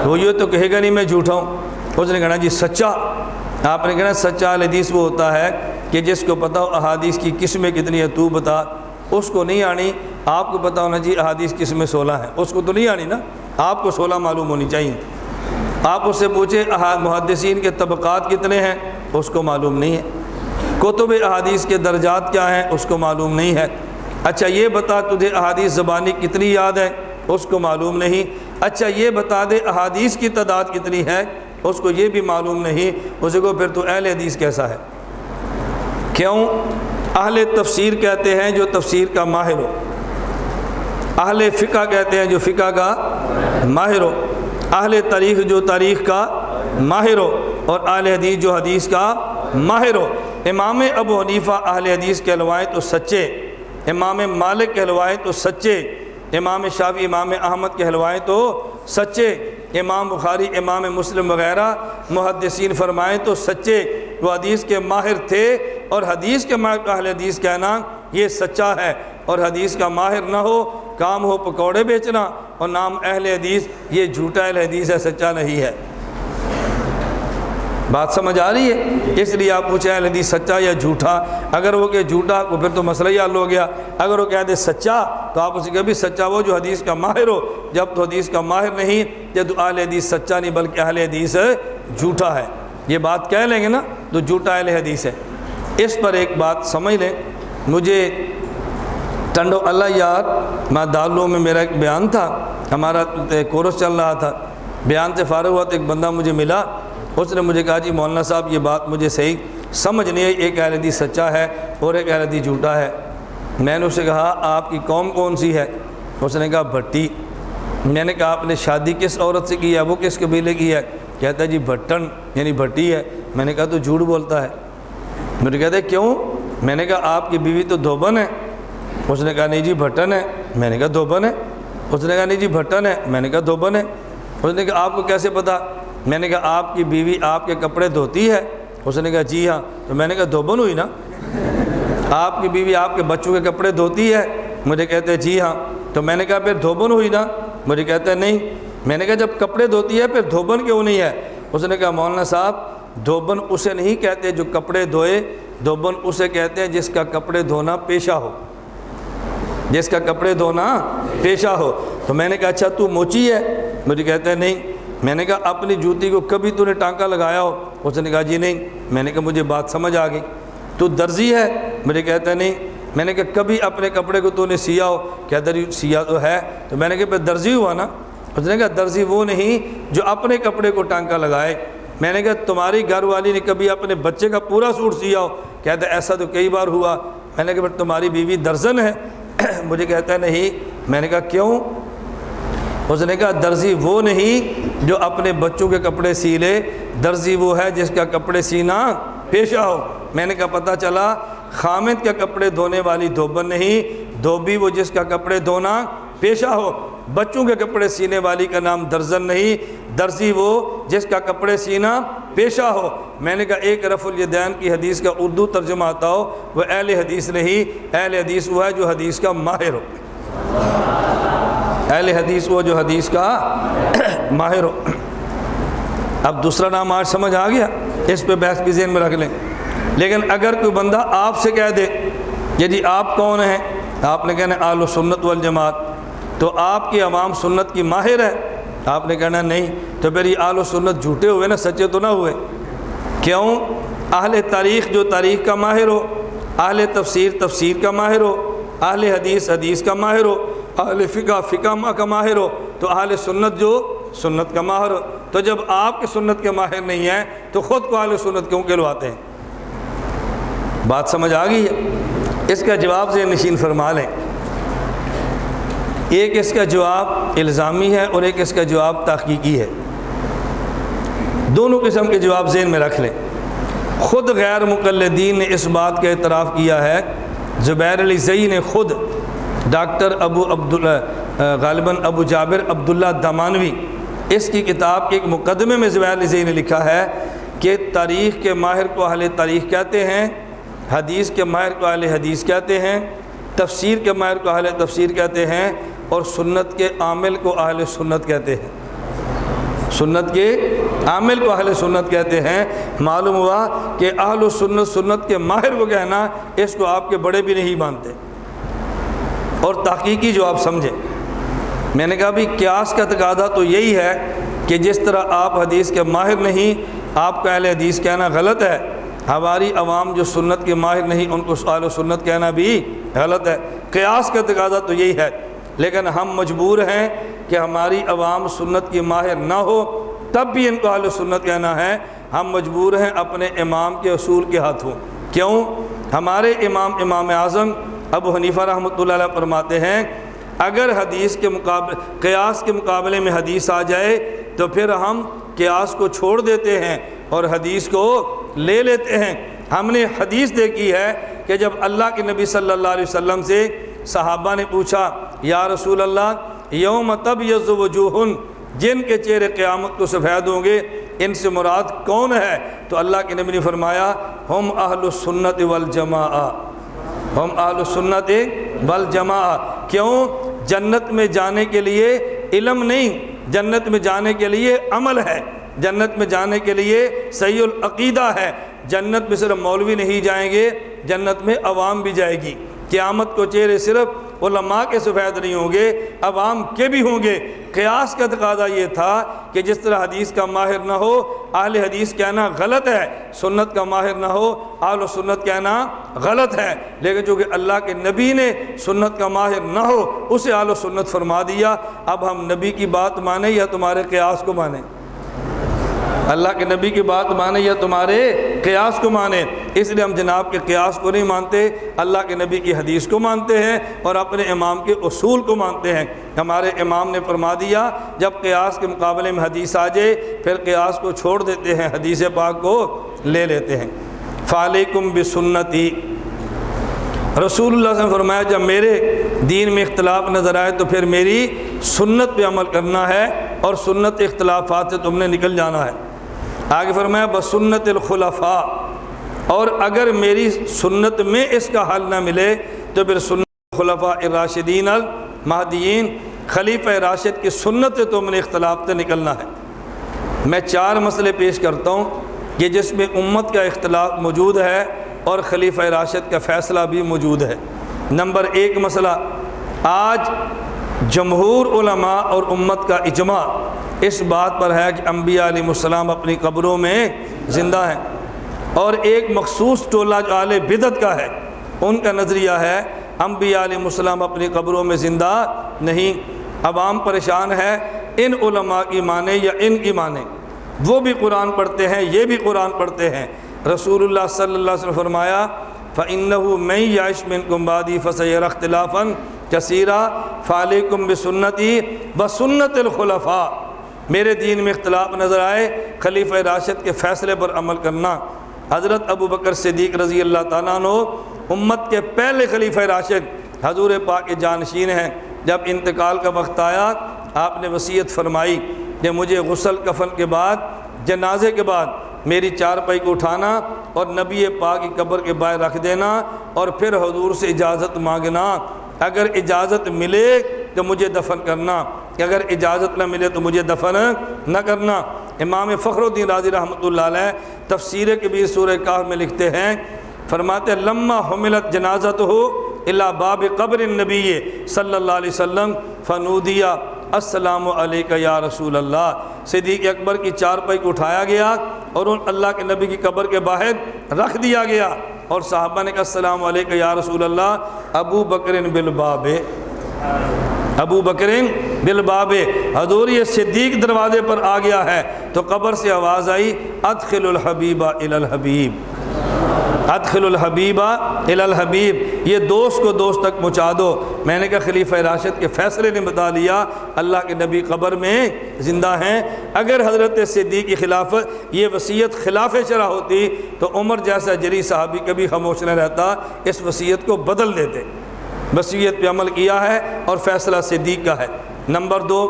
وہ یہ تو کہے گا نہیں میں جھوٹا ہوں، اس نے کہنا جی سچا۔ آپ نے کہنا سچا اہل حدیث وہ ہوتا ہے کہ جس کو پتہ ہو احادیث کی قسمیں کتنی ہے تو بتا، اس کو نہیں آنی۔ آپ کو پتہ ہونا جی احادیث قسمیں 16 ہیں، اس کو تو نہیں آنی نا، آپ کو 16 معلوم ہونی چاہیے۔ آپ اس سے پوچھیں محدثین کے طبقات کتنے ہیں، اس کو معلوم نہیں ہے۔ کتب احادیث کے درجات کیا ہیں، اس کو معلوم نہیں ہے۔ اچھا یہ بتا تجھے احادیث زبانی کتنی یاد ہے، اس کو معلوم نہیں۔ اچھا یہ بتا دے احادیث کی تعداد کتنی ہے، اس کو یہ بھی معلوم نہیں۔ اسے کو پھر تو اہل حدیث کیسا ہے؟ کیوں؟ اہل تفسیر کہتے ہیں جو تفسیر کا ماہر ہو، اہل فقہ کہتے ہیں جو فقہ کا ماہر ہو، اہل تاریخ جو تاریخ کا ماہر ہو، اور اہل حدیث جو حدیث کا ماہر ہو۔ امام ابو حنیفہ اہل حدیث کہلوائیں تو سچے، امام مالک کہلوائیں تو سچے، امام شافعی امام احمد کہلوائیں تو سچے، امام بخاری امام مسلم وغیرہ محدثین فرمائیں تو سچے، وہ حدیث کے ماہر تھے، اور حدیث کے ماہر کو اہل حدیث کہنا یہ سچا ہے، اور حدیث کا ماہر نہ ہو، کام ہو پکوڑے بیچنا اور نام اہل حدیث، یہ جھوٹا اہل حدیث ہے، سچا نہیں ہے۔ بات سمجھ آ رہی ہے؟ اس لیے آپ پوچھیں اہل حدیث سچا یا جھوٹا، اگر وہ کہ جھوٹا تو پھر تو مسئلہ ہی حل ہو گیا، اگر وہ کہہ دے سچا تو آپ اسے کبھی سچا وہ جو حدیث کا ماہر ہو، جب تو حدیث کا ماہر نہیں جب تو اہل حدیث سچا نہیں بلکہ اہل حدیث جھوٹا ہے، یہ بات کہہ لیں گے نا تو جھوٹا اہل حدیث ہے۔ اس پر ایک بات سمجھ لیں، مجھے ٹنڈو اللہ یار دارالعلوم میں میرا ایک بیان تھا، ہمارا کورس چل رہا تھا، بیان سے فارغ ہوا تو ایک بندہ مجھے ملا، اس نے مجھے کہا جی مولانا صاحب یہ بات مجھے صحیح سمجھ نہیں ہے، ایک اہل حدیث سچا ہے اور ایک اہل حدیث جھوٹا ہے۔ میں نے اسے کہا آپ کی قوم کون سی ہے؟ اس نے کہا بھٹی۔ میں نے کہا آپ نے شادی کس عورت سے کی ہے، وہ کس قبیلے کی ہے؟ کہتا ہے جی بھٹن یعنی بھٹی ہے۔ میں نے کہا تو جھوٹ بولتا ہے۔ مجھے کہتے کیوں؟ میں نے کہا آپ کی بیوی تو دھوبن ہے۔ اس نے کہا نہیں جی بھٹن ہے۔ میں نے کہا دھوبن ہے۔ اس نے کہا نہیں جی بھٹن ہے۔ میں نے کہا دھوبن ہے۔ اس نے کہا آپ کو کیسے پتا؟ میں نے کہا آپ کی بیوی آپ کے کپڑے دھوتی ہے؟ اس نے کہا جی ہاں۔ تو میں نے کہا دھوبن ہوئی نا، آپ کی بیوی آپ کے بچوں کے کپڑے دھوتی ہے؟ مجھے کہتے ہیں جی ہاں۔ تو میں نے کہا پھر دھوبن ہوئی نا؟ مجھے کہتے ہیں نہیں۔ میں نے کہا جب کپڑے دھوتی ہے پھر دھوبن کیوں نہیں ہے؟ اس نے کہا مولانا صاحب دھوبن اسے نہیں کہتے جو کپڑے دھوئے، دھوبن اسے کہتے ہیں جس کا کپڑے دھونا پیشہ ہو، جس کا کپڑے دھونا پیشہ ہو۔ تو میں نے کہا اچھا تو موچی ہے؟ مجھے کہتے ہیں نہیں۔ میں نے کہا اپنی جوتی کو کبھی تو نے ٹانکا لگایا ہو؟ اس نے کہا جی نہیں۔ میں نے کہا مجھے بات سمجھ آ گئی۔ تو درزی ہے؟ مجھے کہتا ہے نہیں۔ میں نے کہا کبھی اپنے کپڑے کو تو نے سیا ہو؟ کہتا ہے سیا تو ہے۔ تو میں نے کہا پھر درزی ہوا نا؟ اس نے کہا درزی وہ نہیں جو اپنے کپڑے کو ٹانکا لگائے۔ میں نے کہا تمہاری گھر والی نے کبھی اپنے بچے کا پورا سوٹ سیا ہو؟ کہتا ہے ایسا تو کئی بار ہوا۔ میں نے کہا پھر تمہاری بیوی درزن ہے؟ مجھے کہتا ہے نہیں۔ میں نے کہا کیوں؟ اس نے کہا درزی وہ نہیں جو اپنے بچوں کے کپڑے سی لے، درزی وہ ہے جس کا کپڑے سینا پیشہ ہو۔ میں نے کہا پتہ چلا خامد کا کپڑے دھونے والی دھوبن نہیں، دھوبی وہ جس کا کپڑے دھونا پیشہ ہو۔ بچوں کے کپڑے سینے والی کا نام درزن نہیں، درزی وہ جس کا کپڑے سینا پیشہ ہو۔ میں نے کہا ایک رفع الیدین کی حدیث کا اردو ترجمہ آتا ہو وہ اہل حدیث نہیں، اہل حدیث وہ ہے جو حدیث کا ماہر ہو، اہل حدیث وہ جو حدیث کا ماہر ہو۔ اب دوسرا نام آج سمجھ آ گیا، اس پہ بحث بھی ذہن میں رکھ لیں۔ لیکن اگر کوئی بندہ آپ سے کہہ دے کہ جی آپ کون ہیں؟ آپ نے کہنا اہل سنت والجماعت، تو آپ کی عوام سنت کی ماہر ہے؟ آپ نے کہنا نہیں۔ تو پھر یہ اہل سنت جھوٹے ہوئے نا، سچے تو نہ ہوئے۔ کیوں؟ اہل تاریخ جو تاریخ کا ماہر ہو، اہل تفسیر تفسیر کا ماہر ہو، اہل حدیث حدیث کا ماہر ہو، اہل فقہ فقہ کا ماہر ہو، تو اہل سنت جو سنت کا ماہر ہو۔ تو جب آپ کے سنت کے ماہر نہیں ہیں تو خود کو اہل سنت کیوں کہلواتے ہیں؟ بات سمجھ آ گئی ہے؟ اس کا جواب ذہن نشین فرما لیں۔ ایک اس کا جواب الزامی ہے اور ایک اس کا جواب تحقیقی ہے، دونوں قسم کے جواب ذہن میں رکھ لیں۔ خود غیر مقلدین نے اس بات کا اعتراف کیا ہے، زبیر علی زئی نے خود، ڈاکٹر غالباً ابو جابر عبداللہ دمانوی، اس کی کتاب کے ایک مقدمے میں زبیر علی زئی نے لکھا ہے کہ تاریخ کے ماہر کو اہل تاریخ کہتے ہیں، حدیث کے ماہر کو اہل حدیث کہتے ہیں، تفسیر کے ماہر کو اہل تفسیر کہتے ہیں، اور سنت کے عامل کو اہل سنت کہتے ہیں، سنت کے عامل کو اہل سنت کہتے ہیں۔ معلوم ہوا کہ اہل سنت سنت کے ماہر کو کہنا، اس کو آپ کے بڑے بھی نہیں مانتے۔ اور تحقیقی جو آپ سمجھیں، میں نے کہا بھی قیاس کا تقاضا تو یہی ہے کہ جس طرح آپ حدیث کے ماہر نہیں، آپ کا اہل حدیث کہنا غلط ہے، ہماری عوام جو سنت کے ماہر نہیں ان کو اہل سنت کہنا بھی غلط ہے۔ قیاس کا تقاضا تو یہی ہے، لیکن ہم مجبور ہیں کہ ہماری عوام سنت کی ماہر نہ ہو تب بھی ان کو اہل سنت کہنا ہے۔ ہم مجبور ہیں اپنے امام کے اصول کے ہاتھوں۔ کیوں؟ ہمارے امام اعظم ابو حنیفہ رحمۃ اللہ علیہ فرماتے ہیں اگر حدیث کے قیاس کے مقابلے میں حدیث آ جائے تو پھر ہم قیاس کو چھوڑ دیتے ہیں اور حدیث کو لے لیتے ہیں۔ ہم نے حدیث دیکھی ہے کہ جب اللہ کے نبی صلی اللہ علیہ وسلم سے صحابہ نے پوچھا یا رسول اللہ یوم تبیض وجوہ، جن کے چہرے قیامت کو سفید ہوں گے، ان سے مراد کون ہے؟ تو اللہ کے نبی نے فرمایا ہم اہل السنت والجماعہ، ہم اہل السنت والجماعہ۔ کیوں؟ جنت میں جانے کے لیے علم نہیں، جنت میں جانے کے لیے عمل ہے، جنت میں جانے کے لیے صحیح العقیدہ ہے۔ جنت میں صرف مولوی نہیں جائیں گے، جنت میں عوام بھی جائے گی۔ قیامت کو چہرے صرف علماء کے سفید نہیں ہوں گے، عوام کے بھی ہوں گے۔ قیاس کا تقاضا یہ تھا کہ جس طرح حدیث کا ماہر نہ ہو اہل حدیث کہنا غلط ہے، سنت کا ماہر نہ ہو اہل سنت کہنا غلط ہے، لیکن چونکہ اللہ کے نبی نے سنت کا ماہر نہ ہو اسے اہل سنت فرما دیا۔ اب ہم نبی کی بات مانیں یا تمہارے قیاس کو مانیں؟ اللہ کے نبی کی بات مانیں یا تمہارے قیاس کو مانیں؟ اس لیے ہم جناب کے قیاس کو نہیں مانتے، اللہ کے نبی کی حدیث کو مانتے ہیں اور اپنے امام کے اصول کو مانتے ہیں۔ ہمارے امام نے فرما دیا جب قیاس کے مقابلے میں حدیث آ جائے پھر قیاس کو چھوڑ دیتے ہیں، حدیث پاک کو لے لیتے ہیں۔ فعلیکم بسنتی، رسول اللہ صلی اللہ علیہ وسلم نے فرمایا جب میرے دین میں اختلاف نظر آئے تو پھر میری سنت پہ عمل کرنا ہے اور سنت اختلافات سے تم نے نکل جانا ہے۔ آگے فرمایا بسنت الخلفاء، اور اگر میری سنت میں اس کا حل نہ ملے تو پھر سنت خلفاء الراشدین المہدیین، خلیفہ راشد کی سنت سے تم نے اختلاف سے نکلنا ہے۔ میں 4 مسئلے پیش کرتا ہوں کہ جس میں امت کا اختلاف موجود ہے اور خلیفہ راشد کا فیصلہ بھی موجود ہے۔ نمبر 1 مسئلہ، آج جمہور علماء اور امت کا اجماع اس بات پر ہے کہ انبیاء علیہ السلام اپنی قبروں میں زندہ ہیں، اور ایک مخصوص ٹولہ جو اہل بدعت کا ہے ان کا نظریہ ہے انبیاء علیہ السلام اپنی قبروں میں زندہ نہیں۔ عوام پریشان ہے ان علماء کی مانے یا ان کی مانے، وہ بھی قرآن پڑھتے ہیں یہ بھی قرآن پڑھتے ہیں۔ رسول اللہ صلی اللہ علیہ وسلم فرمایا فَإِنَّهُ مَن يَعِشْ مِنكُم بَعْدِي فَسَيَرَى اخْتِلَافًا كَثِيرًا فَعَلَيْكُم بِسُنَّتِي وَسُنَّتِ الْخُلَفَاء، میرے دین میں اختلاف نظر آئے خلیفہ راشد کے فیصلے پر عمل کرنا۔ حضرت ابو بکر صدیق رضی اللہ تعالیٰ عنہ امت کے پہلے خلیفہ راشد حضور پاک کے جانشین ہیں۔ جب انتقال کا وقت آیا آپ نے وصیت فرمائی کہ مجھے غسل کفن کے بعد جنازے کے بعد میری چارپائی کو اٹھانا اور نبی پاک کی قبر کے باہر رکھ دینا اور پھر حضور سے اجازت مانگنا، اگر اجازت ملے تو مجھے دفن کرنا، اگر اجازت نہ ملے تو مجھے دفن نہ کرنا۔ امام فخر الدین رازی رحمۃ اللہ علیہ تفسیر کبیر سورہ کہف میں لکھتے ہیں، فرماتے ہیں لما حملت جنازتہ الی باب قبر النبی صلی اللہ علیہ وسلم فنودی السلام علیکہ یا رسول اللہ، صدیق اکبر کی چارپائی کو اٹھایا گیا اور ان اللہ کے نبی کی قبر کے باہر رکھ دیا گیا اور صحابہ نے کہا السلام علیکہ یا رسول اللہ، ابو بکر بالباب، ابو بکر بالباب، حضور یہ صدیق دروازے پر آ گیا ہے۔ تو قبر سے آواز آئی ادخل الحبیب الی الحبیب، ادخل الحبیب الی الحبیب، یہ دوست کو دوست تک پہنچا دو۔ میں نے کہا خلیفہ راشد کے فیصلے نے بتا لیا اللہ کے نبی قبر میں زندہ ہیں۔ اگر حضرت صدیق کی خلافت یہ وصیت خلاف شرع ہوتی تو عمر جیسا جری صحابی کبھی خاموش نہ رہتا، اس وصیت کو بدل دیتے۔ وصیت پہ عمل کیا ہے اور فیصلہ صدیق کا ہے۔ نمبر 2،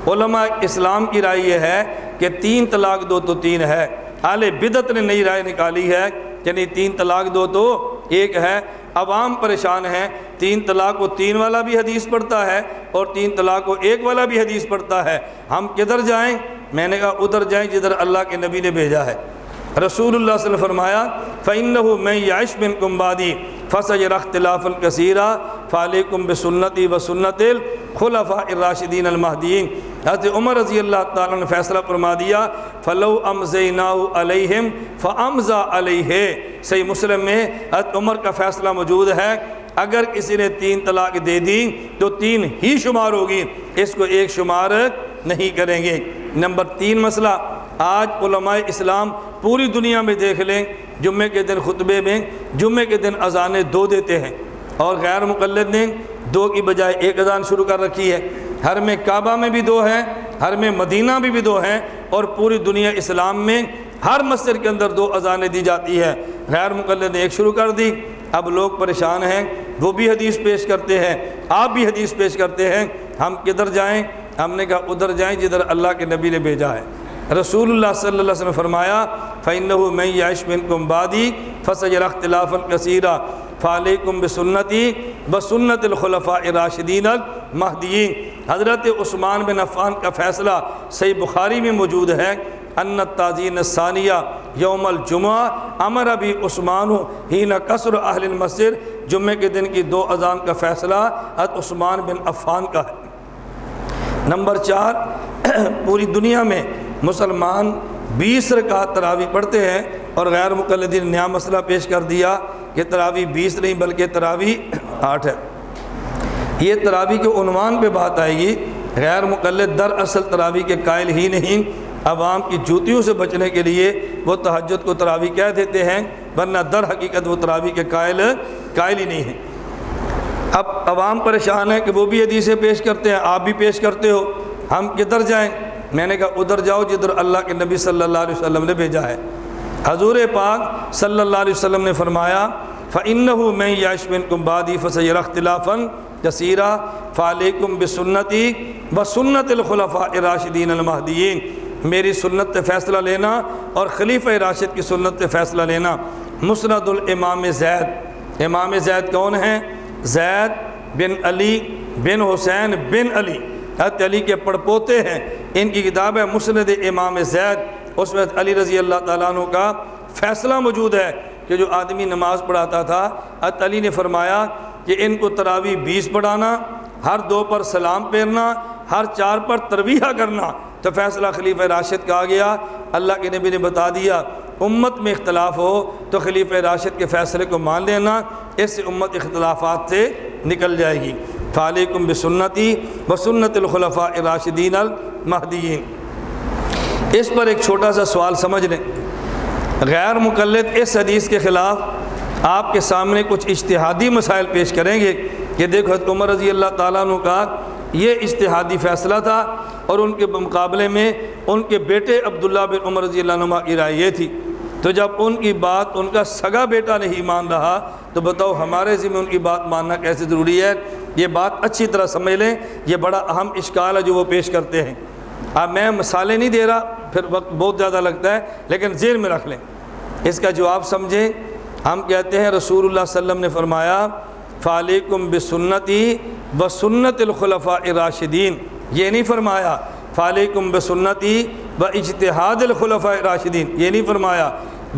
علماء اسلام کی رائے یہ ہے کہ 3 طلاق دو تو 3 ہے۔ اہل بدعت نے نئی رائے نکالی ہے یعنی 3 طلاق دو تو 1 ہے۔ عوام پریشان ہیں، 3 طلاق کو 3 والا بھی حدیث پڑھتا ہے اور 3 طلاق کو 1 والا بھی حدیث پڑھتا ہے، ہم کدھر جائیں؟ میں نے کہا ادھر جائیں جدھر اللہ کے نبی نے بھیجا ہے۔ رسول اللہ صلی اللہ علیہ وسلم فرمایا فَإِنَّهُ مَن يَعِشْ مِنكُم بَعْدِي فَسَيَرَى اخْتِلَافًا كَثِيرًا فَعَلَيْكُم بِسُنَّتِي وَسُنَّتِ الْخُلَفَاءِ الرَّاشِدِينَ الْمَهْدِيِّينَ۔ حضرت عمر رضی اللہ تعالیٰ نے فیصلہ فرما دیا فَلَوْ أَمْزَيْنَاهُ عَلَيْهِمْ فَأَمْزَى عَلَيْهِ، صحیح مسلم میں حضرت عمر کا فیصلہ موجود ہے، اگر کسی نے 3 طلاق دے دی تو 3 ہی شمار ہوگی، اس کو 1 شمار نہیں کریں گے۔ نمبر 3 مسئلہ، آج علماء اسلام پوری دنیا میں دیکھ لیں جمعے کے دن خطبے میں جمعے کے دن اذانیں 2 دیتے ہیں اور غیر مقلد نے 2 کی بجائے 1 اذان شروع کر رکھی ہے۔ حرم کعبہ میں بھی 2 ہیں، حرم مدینہ میں بھی 2 ہیں، اور پوری دنیا اسلام میں ہر مسجد کے اندر 2 اذانیں دی جاتی ہے۔ غیر مقلد نے 1 شروع کر دی، اب لوگ پریشان ہیں، وہ بھی حدیث پیش کرتے ہیں آپ بھی حدیث پیش کرتے ہیں، ہم کدھر جائیں؟ ہم نے کہا ادھر جائیں جدھر اللہ کے نبی نے بھیجا ہے۔ رسول اللہ صلی اللہ علیہ وسلم نے فرمایا فَإِنَّهُ مَن يَعِشْ مِنكُم بَعْدِي فَسَيَرَى اخْتِلَافًا كَثِيرًا فَعَلَيْكُم بِسُنَّتِي وَسُنَّتِ الْخُلَفَاءِ الرَّاشِدِينَ الْمَهْدِيِّينَ۔ حضرت عثمان بن عفان کا فیصلہ صحیح بخاری میں موجود ہے، ان التاذین الثانیہ یوم الجمعہ امر بھی عثمان حین کسر اہل المسجد، جمعے کے دن کی 2 اذان کا فیصلہ حضرت عثمان بن عفان کا ہے۔ نمبر 4، پوری دنیا میں مسلمان 20 رکعت تراویح پڑھتے ہیں، اور غیر مقلدین نے نیا مسئلہ پیش کر دیا کہ تراویح 20 نہیں بلکہ تراویح 8 ہے۔ یہ تراویح کے عنوان پہ بات آئے گی۔ غیر مقلد دراصل تراویح کے قائل ہی نہیں، عوام کی جوتیوں سے بچنے کے لیے وہ تہجد کو تراویح کہہ دیتے ہیں، ورنہ در حقیقت وہ تراویح کے قائل ہی نہیں ہیں۔ اب عوام پریشان ہے کہ وہ بھی حدیثیں پیش کرتے ہیں، آپ بھی پیش کرتے ہو، ہم کدھر جائیں؟ میں نے کہا ادھر جاؤ جدھر اللہ کے نبی صلی اللہ علیہ وسلم نے بھیجا ہے۔ حضور پاک صلی اللہ علیہ وسلم نے فرمایا فَإِنَّهُ مَن يَعِشْ مِنكُم بَعْدِي فَسَيَرَى اخْتِلَافًا كَثِيرًا فَعَلَيْكُم بِسُنَّتِي وَسُنَّتِ الْخُلَفَاءِ الرَّاشِدِينَ الْمَهْدِيِّينَ۔ میری سنت پہ فیصلہ لینا اور خلیفہ راشد کی سنت پہ فیصلہ لینا۔ مسند الامام زید، امام زید کون ہیں؟ زید بن علی بن حسین بن علی، حضرت علی کے پڑپوتے ہیں۔ ان کی کتاب ہے مسند امام زید، اس میں علی رضی اللہ تعالیٰ عنہ کا فیصلہ موجود ہے کہ جو آدمی نماز پڑھاتا تھا، حضرت علی نے فرمایا کہ ان کو تراویح 20 پڑھانا، ہر 2 پر سلام پھیرنا، ہر 4 پر ترویہ کرنا۔ تو فیصلہ خلیفہ راشد کا آ گیا۔ اللہ کے نبی نے بتا دیا امت میں اختلاف ہو تو خلیفہ راشد کے فیصلے کو مان لینا، اس سے امت اختلافات سے نکل جائے گی۔ فعلیکم بسنتی وسنت الخلفاء الراشدین المہدیین۔ اس پر ایک چھوٹا سا سوال سمجھ لیں۔ غیر مقلد اس حدیث کے خلاف آپ کے سامنے کچھ اجتہادی مسائل پیش کریں گے کہ دیکھو حضرت عمر رضی اللہ تعالیٰ عنہ کا یہ اجتہادی فیصلہ تھا، اور ان کے مقابلے میں ان کے بیٹے عبداللہ بن عمر رضی اللہ عنہ کی رائے یہ تھی۔ تو جب ان کی بات ان کا سگا بیٹا نہیں مان رہا تو بتاؤ ہمارے ذمہ ان کی بات ماننا کیسے ضروری ہے؟ یہ بات اچھی طرح سمجھ لیں، یہ بڑا اہم اشکال ہے جو وہ پیش کرتے ہیں۔ اب میں مثالیں نہیں دے رہا، پھر وقت بہت زیادہ لگتا ہے، لیکن ذہن میں رکھ لیں، اس کا جواب سمجھیں۔ ہم کہتے ہیں رسول اللہ صلی اللہ علیہ وسلم نے فرمایا فعلیکم بسنتی وسنت الخلفاء الراشدین، یہ نہیں فرمایا فعلیکم بسنتی و اجتہاد الخلفاء الراشدین، یہ نہیں فرمایا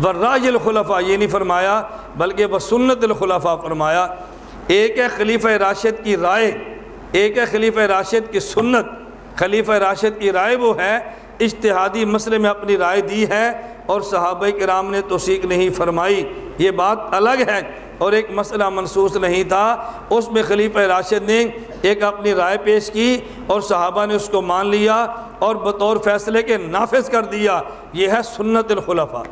ورائے الخلفاء، یہ نہیں فرمایا، بلکہ بسنت الخلفاء فرمایا۔ ایک ہے خلیفہ راشد کی رائے، ایک ہے خلیفہ راشد کی سنت۔ خلیفہ راشد کی رائے وہ ہے اجتہادی مسئلے میں اپنی رائے دی ہے اور صحابہ کرام نے توثیق نہیں فرمائی، یہ بات الگ ہے۔ اور ایک مسئلہ منسوخ نہیں تھا، اس میں خلیفہ راشد نے ایک اپنی رائے پیش کی اور صحابہ نے اس کو مان لیا اور بطور فیصلے کے نافذ کر دیا، یہ ہے سنت الخلفاء۔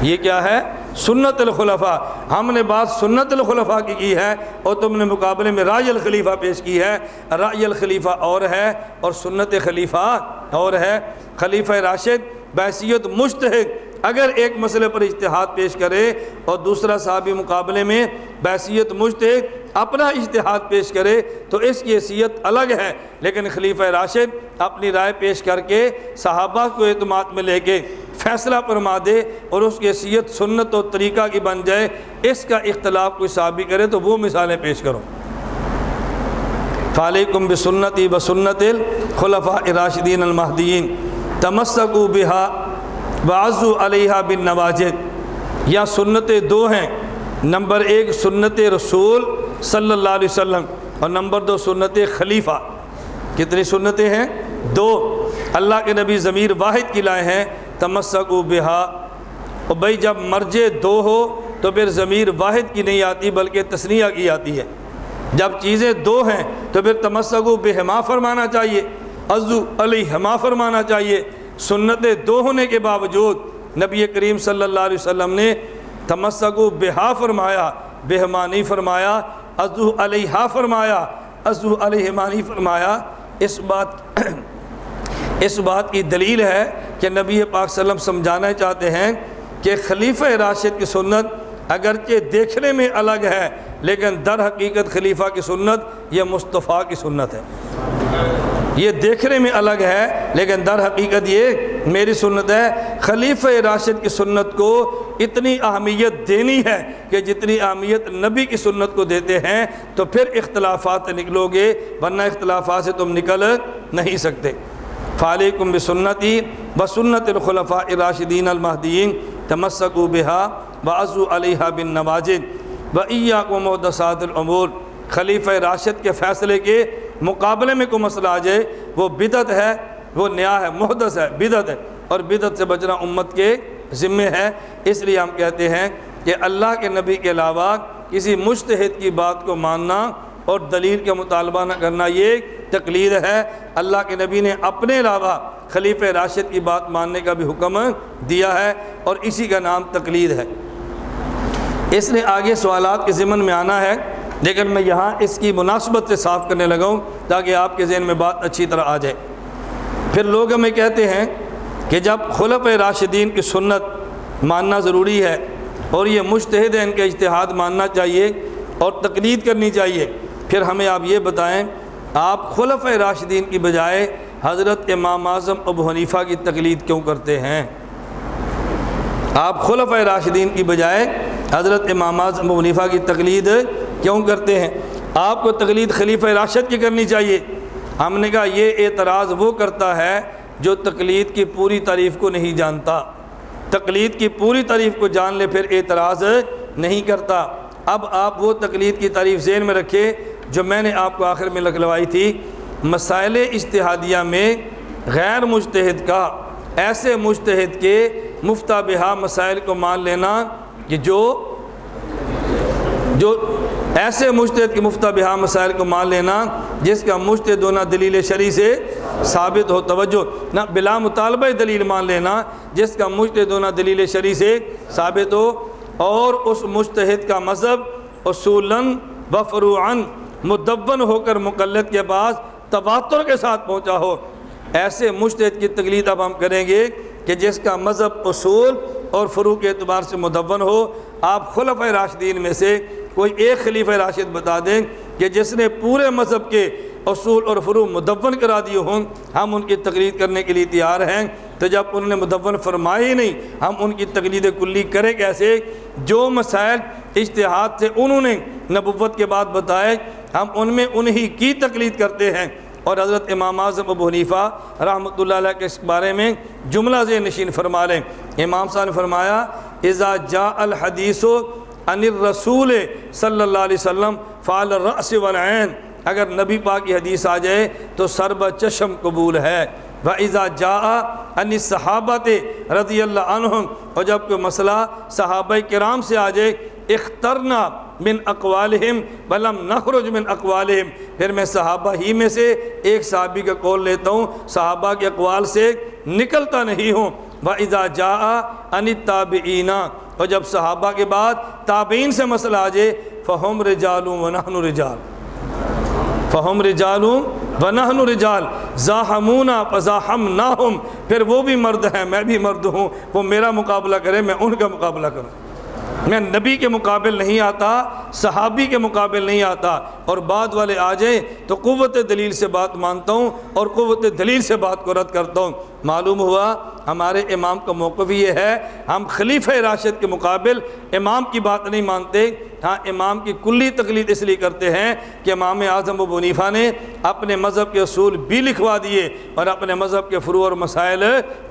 یہ کیا ہے؟ سنت الخلفاء۔ ہم نے بات سنت الخلفاء کی ہے اور تم نے مقابلے میں رائے الخلیفہ پیش کی ہے۔ رائے الخلیفہ اور ہے اور سنت خلیفہ اور ہے۔ خلیفہ راشد بحیثیت مجتہد اگر ایک مسئلے پر اجتہاد پیش کرے اور دوسرا صحابی مقابلے میں بحیثیت مجتہد اپنا اجتہاد پیش کرے تو اس کی حیثیت الگ ہے، لیکن خلیفہ راشد اپنی رائے پیش کر کے صحابہ کو اعتماد میں لے کے فیصلہ فرما دے اور اس کی حیثیت سنت و طریقہ کی بن جائے، اس کا اختلاف کوئی صحابی کرے تو وہ مثالیں پیش کرو۔ فعلیکم بسنتی وسنت الخلفاء الراشدین المہدیین تمسکوا بہا وعضوا علیہا بالنواجذ۔ یا سنتیں 2 ہیں، نمبر 1 سنت رسول صلی اللہ علیہ وسلم اور نمبر 2 سنت خلیفہ۔ کتنی سنتیں ہیں؟ 2۔ اللہ کے نبی ضمیر واحد کی لائے ہیں تمسکوا بہا، اور بھائی جب مرجع 2 ہو تو پھر ضمیر واحد کی نہیں آتی بلکہ تثنیہ کی آتی ہے۔ جب چیزیں 2 ہیں تو پھر تمسکوا بہما فرمانا چاہیے، عضوا علیہما فرمانا چاہیے۔ سنتیں 2 ہونے کے باوجود نبی کریم صلی اللہ علیہ وسلم نے تمسکوا بہا فرمایا، بہما نہیں فرمایا، عضوا علیہا فرمایا، عضوا علیہما نہیں فرمایا۔ اس بات کی دلیل ہے کہ نبی پاک صلی اللہ علیہ وسلم سمجھانا چاہتے ہیں کہ خلیفہ راشد کی سنت اگرچہ دیکھنے میں الگ ہے لیکن در حقیقت خلیفہ کی سنت یہ مصطفیٰ کی سنت ہے۔ یہ دیکھنے میں الگ ہے لیکن در حقیقت یہ میری سنت ہے۔ خلیفہ راشد کی سنت کو اتنی اہمیت دینی ہے کہ جتنی اہمیت نبی کی سنت کو دیتے ہیں، تو پھر اختلافات سے نکلو گے، ورنہ اختلافات سے تم نکل نہیں سکتے۔ فعلیکم بسنتی وسنت الخلفاء الراشدین المہدیین تمسکوا بها وعضوا علیہا بالنواجذ وایاکم محدثات الامور۔ خلیفہ راشد کے فیصلے کے مقابلے میں کوئی مسئلہ آ جائے، وہ بدعت ہے، وہ نیا ہے، محدث ہے، بدعت ہے، اور بدعت سے بچنا امت کے ذمے ہے۔ اس لیے ہم کہتے ہیں کہ اللہ کے نبی کے علاوہ کسی مجتہد کی بات کو ماننا اور دلیل کا مطالبہ نہ کرنا یہ تقلید ہے۔ اللہ کے نبی نے اپنے علاوہ خلیفہ راشد کی بات ماننے کا بھی حکم دیا ہے، اور اسی کا نام تقلید ہے۔ اس نے آگے سوالات کے ضمن میں آنا ہے، لیکن میں یہاں اس کی مناسبت سے صاف کرنے لگا ہوں تاکہ آپ کے ذہن میں بات اچھی طرح آ جائے۔ پھر لوگ ہمیں کہتے ہیں کہ جب خلفۂ راشدین کی سنت ماننا ضروری ہے اور یہ مجتہد ہیں، ان کا اجتہاد ماننا چاہیے اور تقلید کرنی چاہیے، پھر ہمیں آپ یہ بتائیں آپ خلفۂ راشدین کی بجائے حضرت امام اعظم ابو حنیفہ کی تقلید کیوں کرتے ہیں؟ آپ خلفۂ راشدین کی بجائے حضرت امام اعظم ابو حنیفہ کی تقلید کیوں کرتے ہیں؟ آپ کو تقلید خلیفہ راشد کی کرنی چاہیے۔ ہم نے کہا یہ اعتراض وہ کرتا ہے جو تقلید کی پوری تعریف کو نہیں جانتا۔ تقلید کی پوری تعریف کو جان لے پھر اعتراض نہیں کرتا۔ اب آپ وہ تقلید کی تعریف ذہن میں رکھے جو میں نے آپ کو آخر میں لکھلوائی تھی۔ مسائل اجتہادیہ میں غیر مجتہد کا ایسے مجتہد کے مفتہ بہا مسائل کو مان لینا کہ جو ایسے مجتہد کے مفتہ بہا مسائل کو مان لینا جس کا مجتہد ہونا دلیل شرعی سے ثابت ہو، توجہ نہ بلا مطالبہ دلیل مان لینا جس کا مجتہد ہونا دلیل شرعی سے ثابت ہو، اور اس مجتہد کا مذہب اصولاً و فروعاً مدون ہو کر مقلد کے پاس تواتر کے ساتھ پہنچا ہو۔ ایسے مجتہد کی تقلید اب ہم کریں گے کہ جس کا مذہب اصول اور فروع کے اعتبار سے مدون ہو۔ آپ خلفۂ راشدین میں سے کوئی ایک خلیفہ راشد بتا دیں کہ جس نے پورے مذہب کے اصول اور فروع مدون کرا دیے ہوں، ہم ان کی تقلید کرنے کے لیے تیار ہیں۔ تو جب انہوں نے مدون فرمایا ہی نہیں، ہم ان کی تقلید کلی کریں کیسے؟ جو مسائل اجتہاد سے انہوں نے نبوت کے بعد بتائے، ہم ان میں انہی کی تقلید کرتے ہیں۔ اور حضرت امام اعظم ابو حنیفہ رحمۃ اللہ علیہ کے اس بارے میں جملہ ذہن نشین فرما لیں۔ امام صاحب نے فرمایا اذا جاء الحدیث عن الرسول صلی اللہ علیہ وسلم فعلی الرأس والعین، اگر نبی پاک کی حدیث آ جائے تو سر بہ چشم قبول ہے۔ وَإِذَا جَاءَ عَنِ الصَّحَابَةِ رضی اللہ عنہم، اور جب کوئی مسئلہ صحابہ کرام سے آ جائے اخترنا من اقوالہم ولم نخرج من اقوالہم، پھر میں صحابہ ہی میں سے ایک صحابی کا قول لیتا ہوں، صحابہ کے اقوال سے نکلتا نہیں ہوں۔ وَإِذَا جَاءَ عَنِ التَّابِعِينَ، اور جب صحابہ کے بعد تابعین سے مسئلہ آ جائے فَهُمْ رِجَالٌ وَنَحْنُ رِجَالٌ، فَهُمْ رِجَالٌ وَنَحْنُ رِجَالٌ زَاحَمُونَا فَزَاحَمْنَاهُمْ، پھر وہ بھی مرد ہیں میں بھی مرد ہوں، وہ میرا مقابلہ کرے میں ان کا مقابلہ کروں۔ میں نبی کے مقابل نہیں آتا، صحابی کے مقابل نہیں آتا، اور بعد والے آ جائیں تو قوت دلیل سے بات مانتا ہوں اور قوت دلیل سے بات کو رد کرتا ہوں۔ معلوم ہوا ہمارے امام کا موقف یہ ہے، ہم خلیفہ راشد کے مقابل امام کی بات نہیں مانتے، ہاں امام کی کلی تقلید اس لیے کرتے ہیں کہ امام اعظم ابو حنیفہ نے اپنے مذہب کے اصول بھی لکھوا دیے اور اپنے مذہب کے فروع اور مسائل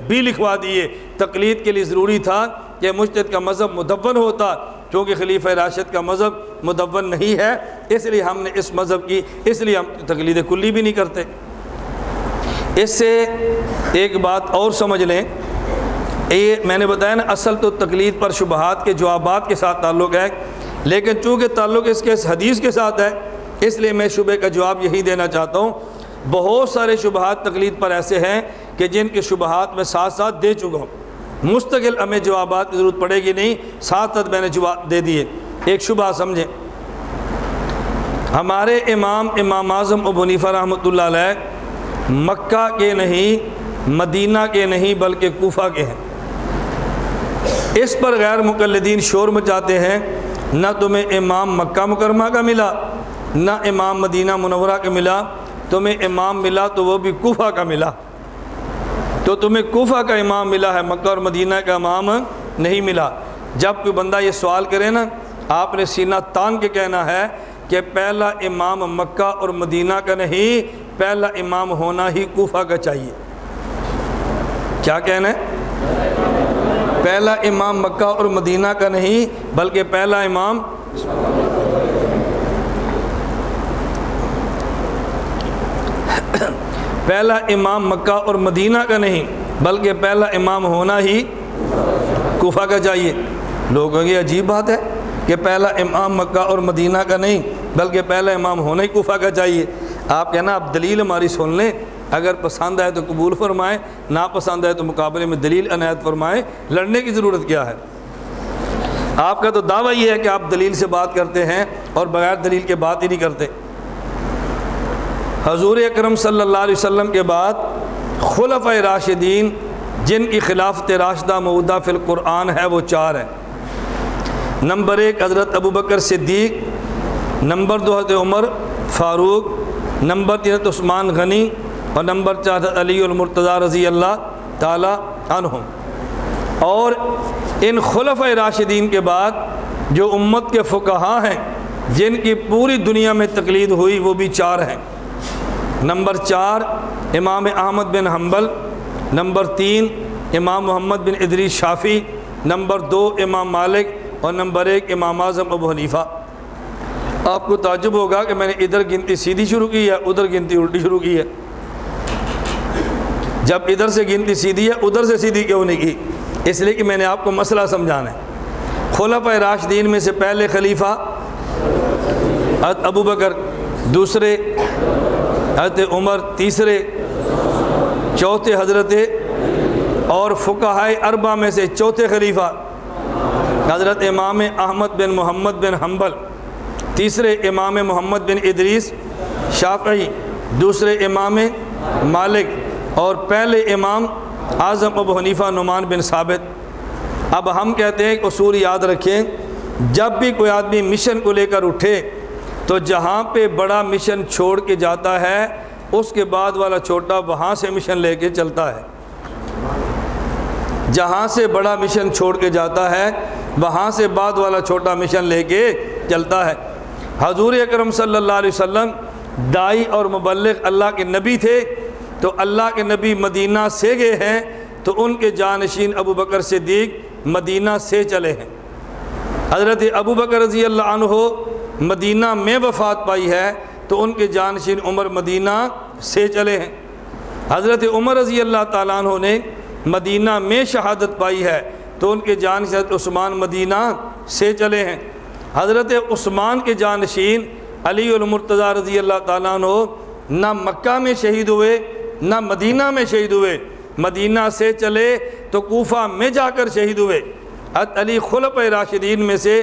بھی لکھوا دیے۔ تقلید کے لیے ضروری تھا کہ مجتہد کا مذہب مدون ہوتا، کیونکہ خلیفہ راشد کا مذہب مدون نہیں ہے، اس لیے ہم نے اس مذہب کی، اس لیے ہم تقلید کلی بھی نہیں کرتے۔ اس سے ایک بات اور سمجھ لیں، یہ میں نے بتایا نا اصل تو تقلید پر شبہات کے جوابات کے ساتھ تعلق ہے، لیکن چونکہ تعلق اس کے حدیث کے ساتھ ہے اس لیے میں شبہ کا جواب یہی دینا چاہتا ہوں۔ بہت سارے شبہات تقلید پر ایسے ہیں کہ جن کے شبہات میں ساتھ ساتھ دے چکا ہوں، مستقل ہمیں جوابات کی ضرورت پڑے گی نہیں، ساتھ ساتھ میں نے جواب دے دیے۔ ایک شبہ سمجھیں، ہمارے امام اعظم ابو حنیفہ رحمۃ اللہ علیہ مکہ کے نہیں، مدینہ کے نہیں، بلکہ کوفہ کے ہیں۔ اس پر غیر مقلدین شور مچاتے ہیں، نہ تمہیں امام مکہ مکرمہ کا ملا نہ امام مدینہ منورہ کا ملا، تمہیں امام ملا تو وہ بھی کوفہ کا ملا۔ تو تمہیں کوفہ کا امام ملا ہے، مکہ اور مدینہ کا امام نہیں ملا۔ جب کوئی بندہ یہ سوال کرے نا، آپ نے سینہ تان کے کہنا ہے کہ پہلا امام مکہ اور مدینہ کا نہیں، پہلا امام ہونا ہی کوفہ کا چاہیے۔ کیا کہنا ہے؟ پہلا امام مکہ اور مدینہ کا نہیں بلکہ پہلا امام مکہ اور مدینہ کا نہیں بلکہ پہلا امام ہونا ہی کوفہ کا چاہیے۔ لوگ کہیں گے عجیب بات ہے کہ پہلا امام مکہ اور مدینہ کا نہیں بلکہ پہلا امام ہونا ہی کوفہ کا چاہیے۔ آپ کہنا آپ دلیل ہماری سن لیں، اگر پسند آئے تو قبول فرمائیں، نا پسند آئے تو مقابلے میں دلیل عنایت فرمائیں، لڑنے کی ضرورت کیا ہے؟ آپ کا تو دعویٰ یہ ہے کہ آپ دلیل سے بات کرتے ہیں اور بغیر دلیل کے بات ہی نہیں کرتے۔ حضور اکرم صلی اللہ علیہ وسلم کے بعد خلفائے راشدین جن کی خلافت راشدہ موعودہ فی القرآن ہے وہ 4 ہیں۔ نمبر 1 حضرت ابوبکر صدیق، نمبر 2 حضرت عمر فاروق، نمبر 3 حضرت عثمان غنی، اور نمبر 4 حضرت علی المرتضیٰ رضی اللہ تعالی عنہم۔ اور ان خلفائے راشدین کے بعد جو امت کے فقہا ہیں جن کی پوری دنیا میں تقلید ہوئی وہ بھی 4 ہیں۔ نمبر 4 امام احمد بن حنبل، نمبر 3 امام محمد بن ادریس شافعی، نمبر 2 امام مالک، اور نمبر 1 امام اعظم ابو حنیفہ۔ آپ کو تعجب ہوگا کہ میں نے ادھر گنتی سیدھی شروع کی ہے، ادھر گنتی الٹی شروع کی ہے۔ جب ادھر سے گنتی سیدھی ہے ادھر سے سیدھی کیوں نہیں کی؟ اس لیے کہ میں نے آپ کو مسئلہ سمجھانا ہے۔ خلفائے راشدین میں سے پہلے خلیفہ حضرت ابوبکر، دوسرے حضرت عمر، تیسرے، چوتھے حضرت، اور فقہائے اربعہ میں سے چوتھے خلیفہ حضرت امام احمد بن محمد بن حنبل، تیسرے امام محمد بن ادریس شافعی، دوسرے امام مالک، اور پہلے امام اعظم ابو حنیفہ نعمان بن ثابت۔ اب ہم کہتے ہیں کہ اصول یاد رکھیں، جب بھی کوئی آدمی مشن کو لے کر اٹھے تو جہاں پہ بڑا مشن چھوڑ کے جاتا ہے اس کے بعد والا چھوٹا وہاں سے مشن لے کے چلتا ہے۔ جہاں سے بڑا مشن چھوڑ کے جاتا ہے وہاں سے بعد والا چھوٹا مشن لے کے چلتا ہے۔ حضور اکرم صلی اللہ علیہ وسلم داعی اور مبلغ اللہ کے نبی تھے، تو اللہ کے نبی مدینہ سے گئے ہیں تو ان کے جانشین ابوبکر صدیق مدینہ سے چلے ہیں۔ حضرت ابوبکر رضی اللہ عنہ مدینہ میں وفات پائی ہے تو ان کے جانشین عمر مدینہ سے چلے ہیں۔ حضرت عمر رضی اللہ تعالیٰ عنہ نے مدینہ میں شہادت پائی ہے تو ان کے جانشین حضرت عثمان مدینہ سے چلے ہیں۔ حضرت عثمان کے جانشین علی المرتضیٰ رضی اللہ تعالیٰ عنہ نہ مکہ میں شہید ہوئے نہ مدینہ میں شہید ہوئے، مدینہ سے چلے تو کوفہ میں جا کر شہید ہوئے۔ حضرت علی خلفائے راشدین میں سے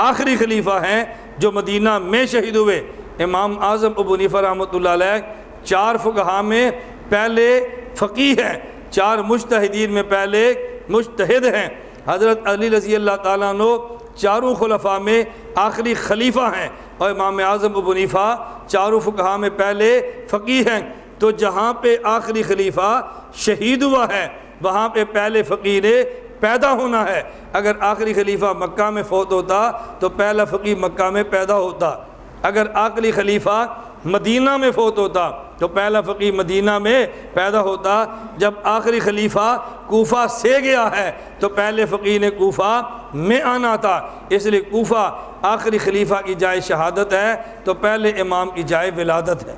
آخری خلیفہ ہیں جو مدینہ میں شہید ہوئے۔ امام اعظم ابو حنیفہ رحمۃ اللہ علیہ 4 فقہا میں پہلے فقیہ ہیں، 4 مجتہدین میں پہلے مجتہد ہیں۔ حضرت علی رضی اللہ تعالیٰ عنہ 4 خلفاء میں آخری خلیفہ ہیں، اور امام اعظم ابو حنیفہ 4 فقہا میں پہلے فقیہ ہیں۔ تو جہاں پہ آخری خلیفہ شہید ہوا ہے وہاں پہ پہلے فقیہ نے پیدا ہونا ہے۔ اگر آخری خلیفہ مکہ میں فوت ہوتا تو پہلا فقیہ مکہ میں پیدا ہوتا۔ اگر آخری خلیفہ مدینہ میں فوت ہوتا تو پہلا فقیہ مدینہ میں پیدا ہوتا۔ جب آخری خلیفہ کوفہ سے گیا ہے تو پہلے فقیہ نے کوفہ میں آنا تھا، اس لیے کوفہ آخری خلیفہ کی جائے شہادت ہے تو پہلے امام کی جائے ولادت ہے۔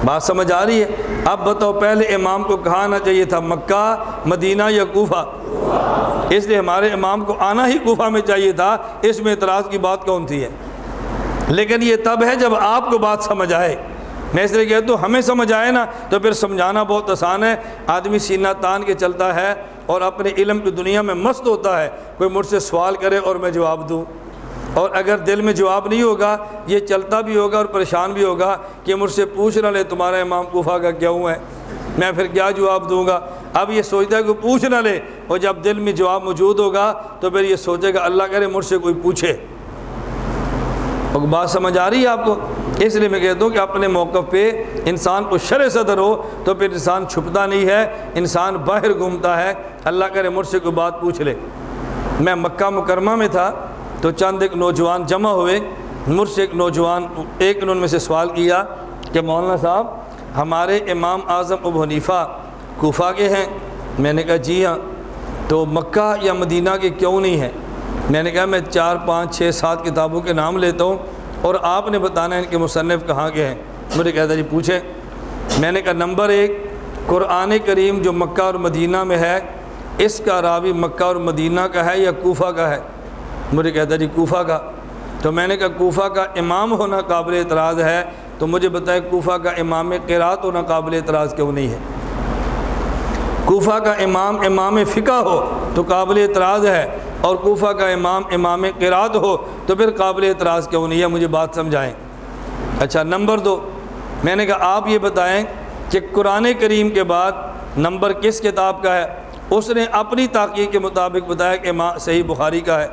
بات سمجھ آ رہی ہے؟ اب بتاؤ پہلے امام کو کہاں آنا چاہیے تھا، مکہ، مدینہ یا کوفہ؟ اس لیے ہمارے امام کو آنا ہی کوفہ میں چاہیے تھا، اس میں اعتراض کی بات کون تھی ہے؟ لیکن یہ تب ہے جب آپ کو بات سمجھ آئے۔ میں اس لیے کہتا ہوں ہمیں سمجھ آئے نا تو پھر سمجھانا بہت آسان ہے۔ آدمی سینہ تان کے چلتا ہے اور اپنے علم کی دنیا میں مست ہوتا ہے، کوئی مجھ سے سوال کرے اور میں جواب دوں، اور اگر دل میں جواب نہیں ہوگا یہ چلتا بھی ہوگا اور پریشان بھی ہوگا کہ مجھ سے پوچھ نہ لے تمہارا امام کوفہ کا کیوں ہے، میں پھر کیا جواب دوں گا۔ اب یہ سوچتا ہے کہ پوچھ نہ لے، اور جب دل میں جواب موجود ہوگا تو پھر یہ سوچے گا اللہ کرے مجھ سے کوئی پوچھے۔ اور بات سمجھ آ رہی ہے آپ کو؟ اس لیے میں کہتا ہوں کہ اپنے موقف پہ انسان کو شرح صدر ہو تو پھر انسان چھپتا نہیں ہے، انسان باہر گھومتا ہے۔ اللہ کرے مجھ سے کوئی بات پوچھ لے۔ میں مکہ مکرمہ میں تھا تو چند ایک نوجوان جمع ہوئے، مجھ سے ایک نوجوان ایک نے ان میں سے سوال کیا کہ مولانا صاحب ہمارے امام اعظم ابو حنیفہ کوفہ کے ہیں؟ میں نے کہا جی ہاں۔ تو مکہ یا مدینہ کے کیوں نہیں ہیں؟ میں نے کہا میں 4 5 6 7 کتابوں کے نام لیتا ہوں اور آپ نے بتانا ہے ان کے مصنف کہاں کے ہیں۔ مجھے کہتا جی پوچھیں۔ میں نے کہا نمبر 1 قرآن کریم جو مکہ اور مدینہ میں ہے اس کا راوی مکہ اور مدینہ کا ہے یا کوفہ کا ہے؟ مجھے کہتا جی کوفہ کا۔ تو میں نے کہا کوفہ کا امام ہونا قابل اعتراض ہے تو مجھے بتائے کوفہ کا امام قرات ہونا قابل اعتراض کیوں نہیں ہے؟ کوفہ کا امام فقہ ہو تو قابل اعتراض ہے اور کوفہ کا امام قرات ہو تو پھر قابل اعتراض کیوں نہیں ہے؟ مجھے بات سمجھائیں۔ اچھا نمبر 2 میں نے کہا آپ یہ بتائیں کہ قرآن کریم کے بعد نمبر کس کتاب کا ہے؟ اس نے اپنی تحقیق کے مطابق بتایا کہ صحیح بخاری کا ہے۔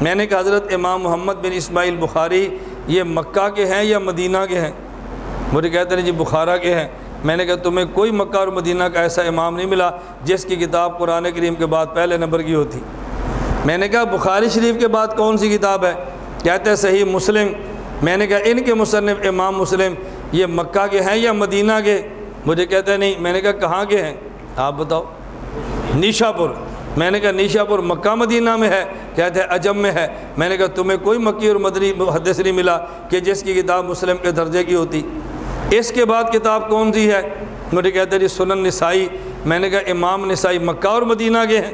میں نے کہا حضرت امام محمد بن اسماعیل بخاری یہ مکہ کے ہیں یا مدینہ کے ہیں؟ مجھے کہتے ہیں جی بخارا کے ہیں۔ میں نے کہا تمہیں کوئی مکہ اور مدینہ کا ایسا امام نہیں ملا جس کی کتاب قرآن کریم کے بعد پہلے نمبر کی ہوتی۔ میں نے کہا بخاری شریف کے بعد کون سی کتاب ہے؟ کہتے ہیں صحیح مسلم۔ میں نے کہا ان کے مصنف امام مسلم یہ مکہ کے ہیں یا مدینہ کے؟ مجھے کہتے ہیں نہیں۔ میں نے کہا کہاں کے ہیں آپ بتاؤ؟ نیشا پور۔ میں نے کہا نیشا پور مکہ مدینہ میں ہے؟ کہتے ہیں عجم میں ہے۔ میں نے کہا تمہیں کوئی مکی اور مدنی محدث نہیں ملا کہ جس کی کتاب مسلم کے درجے کی ہوتی۔ اس کے بعد کتاب کون سی ہے؟ مجھے کہتے ہیں جی سنن نسائی۔ میں نے کہا امام نسائی مکہ اور مدینہ کے ہیں۔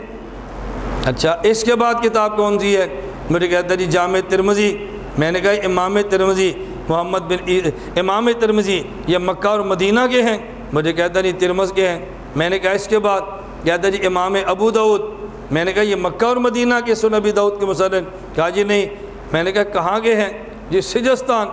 اچھا اس کے بعد کتاب کون سی ہے؟ مجھے کہتا ہے جی جامع ترمذی۔ میں نے کہا امام ترمذی محمد بن امام ترمذی یہ مکہ اور مدینہ کے ہیں؟ مجھے کہتا ہے نہیں ترمذ کے ہیں۔ میں نے کہا اس کے بعد کہتا ہے جی امام ابو داؤد۔ میں نے کہا یہ مکہ اور مدینہ کے سنن ابی داؤد کے مصنف؟ کہا جی نہیں۔ میں نے کہا کہاں کے ہیں؟ جی سجستان۔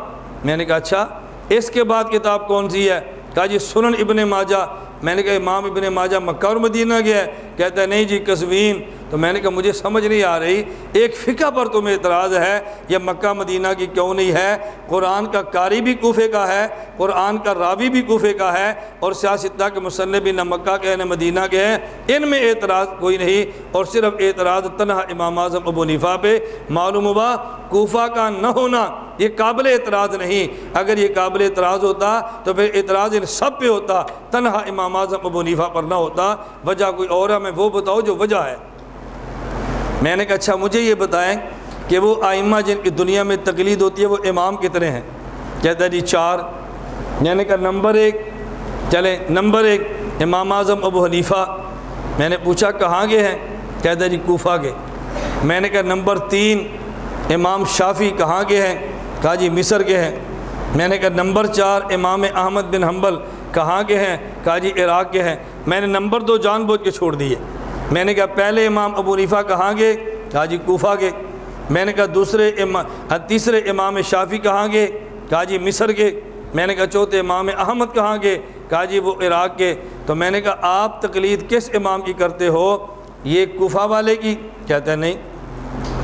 میں نے کہا اچھا اس کے بعد کتاب کون سی ہے؟ کہا جی سنن ابن ماجہ۔ میں نے کہا امام ابن ماجہ مکہ اور مدینہ کے ہے؟ کہتا ہے نہیں جی قزوین۔ تو میں نے کہا مجھے سمجھ نہیں آ رہی، ایک فقہ پر تمہیں اعتراض ہے یہ مکہ مدینہ کی کیوں نہیں ہے؟ قرآن کا قاری بھی کوفے کا ہے، قرآن کا راوی بھی کوفے کا ہے اور سیاستہ کے مصنف بھی نہ مکہ کے ہیں نہ مدینہ کے ہیں، ان میں اعتراض کوئی نہیں اور صرف اعتراض تنہا امام اعظم ابو حنیفہ پہ۔ معلوم ہوا کوفہ کا نہ ہونا یہ قابل اعتراض نہیں، اگر یہ قابل اعتراض ہوتا تو پھر اعتراض ان سب پہ ہوتا، تنہا امام اعظم ابو حنیفہ پر نہ ہوتا۔ وجہ کوئی اور ہے، میں وہ بتاؤ جو وجہ ہے۔ میں نے کہا اچھا مجھے یہ بتائیں کہ وہ ائمہ جن کی دنیا میں تقلید ہوتی ہے وہ امام کتنے ہیں؟ کہتا ہے جی 4۔ میں نے کہا نمبر 1 چلیں نمبر 1 امام اعظم ابو حنیفہ۔ میں نے پوچھا کہاں کے ہیں؟ کہتا ہے جی کوفہ کے۔ میں نے کہا نمبر 3 امام شافعی کہاں کے ہیں؟ کہا جی مصر کے ہیں۔ میں نے کہا نمبر 4 امام احمد بن حنبل کہاں کے ہیں؟ کہا جی عراق کے ہیں۔ میں نے نمبر 2 جان بوجھ کے چھوڑ دیے۔ میں نے کہا پہلے امام ابو حنیفہ کہاں گئے؟ کہا جی کوفہ کے۔ میں نے کہا تیسرے امام شافعی کہاں گئے؟ کہا جی مصر کے۔ میں نے کہا چوتھے امام احمد کہاں گئے؟ کہا جی وہ عراق کے۔ تو میں نے کہا آپ تقلید کس امام کی کرتے ہو؟ یہ کوفہ والے کی؟ کہتا ہے نہیں۔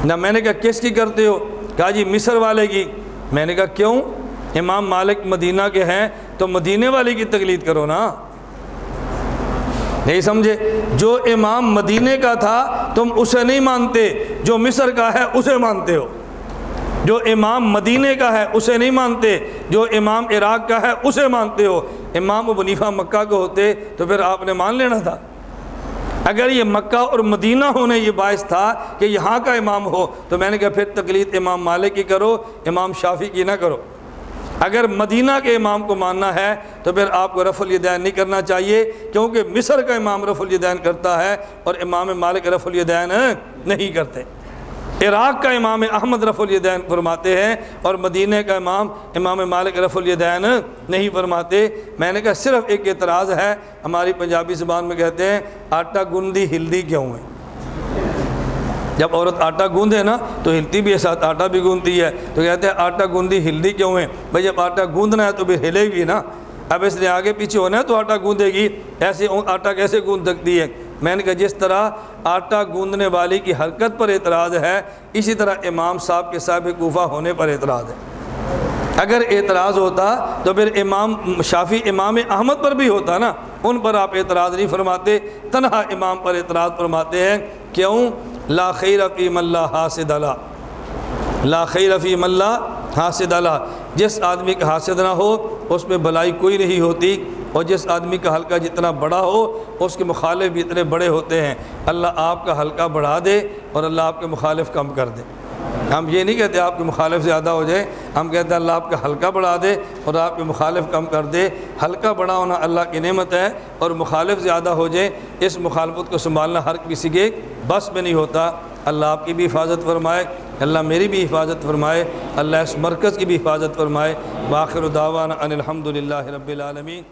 نہ میں نے کہا کس کی کرتے ہو؟ کہا جی مصر والے کی۔ میں نے کہا کیوں؟ امام مالک مدینہ کے ہیں تو مدینے والے کی تقلید کرو نا۔ نہیں سمجھے؟ جو امام مدینے کا تھا تم اسے نہیں مانتے، جو مصر کا ہے اسے مانتے ہو۔ جو امام مدینے کا ہے اسے نہیں مانتے، جو امام عراق کا ہے اسے مانتے ہو۔ امام ابو حنیفہ مکہ کے ہوتے تو پھر آپ نے مان لینا تھا۔ اگر یہ مکہ اور مدینہ ہونے یہ باعث تھا کہ یہاں کا امام ہو تو میں نے کہا پھر تقلید امام مالک کی کرو، امام شافعی کی نہ کرو۔ اگر مدینہ کے امام کو ماننا ہے تو پھر آپ کو رفع الیدین نہیں کرنا چاہیے، کیونکہ مصر کا امام رفع الیدین کرتا ہے اور امام مالک رفع الیدین نہیں کرتے۔ عراق کا امام احمد رفع الیدین فرماتے ہیں اور مدینہ کا امام مالک رفع الیدین نہیں فرماتے۔ میں نے کہا صرف ایک اعتراض ہے، ہماری پنجابی زبان میں کہتے ہیں آٹا گندی ہلدی کیوں ہے؟ جب عورت آٹا گوندے نا تو ہلتی بھی ہے، ساتھ آٹا بھی گوندتی ہے، تو کہتے ہیں آٹا گوندی ہلدی کیوں ہے؟ بھائی جب آٹا گوندنا ہے تو پھر ہلے گی نا، اب اس لیے آگے پیچھے ہونا ہے تو آٹا گوندے گی، ایسے آٹا کیسے گوند سکتی ہے؟ میں نے کہا جس طرح آٹا گوندنے والی کی حرکت پر اعتراض ہے، اسی طرح امام صاحب کے صاحب کوفہ ہونے پر اعتراض ہے۔ اگر اعتراض ہوتا تو پھر امام شافعی امام احمد پر بھی ہوتا نا، ان پر آپ اعتراض نہیں فرماتے، تنہا امام پر اعتراض فرماتے ہیں۔ کیوں؟ لا خیر فی من لا حاسد لا، لا خیر فی من لا حاسد لا، جس آدمی کا حاسد نہ ہو اس میں بھلائی کوئی نہیں ہوتی، اور جس آدمی کا حلقہ جتنا بڑا ہو اس کے مخالف بھی اتنے بڑے ہوتے ہیں۔ اللہ آپ کا حلقہ بڑھا دے اور اللہ آپ کے مخالف کم کر دے۔ ہم یہ نہیں کہتے آپ کے مخالف زیادہ ہو جائے، ہم کہتے ہیں اللہ آپ کا حلقہ بڑھا دے اور آپ کے مخالف کم کر دے۔ حلقہ بڑا ہونا اللہ کی نعمت ہے، اور مخالف زیادہ ہو جائے، اس مخالفت کو سنبھالنا ہر کسی کے بس میں نہیں ہوتا۔ اللہ آپ کی بھی حفاظت فرمائے، اللہ میری بھی حفاظت فرمائے، اللہ اس مرکز کی بھی حفاظت فرمائے۔ وآخر دعوانا ان الحمد للہ رب العالمین۔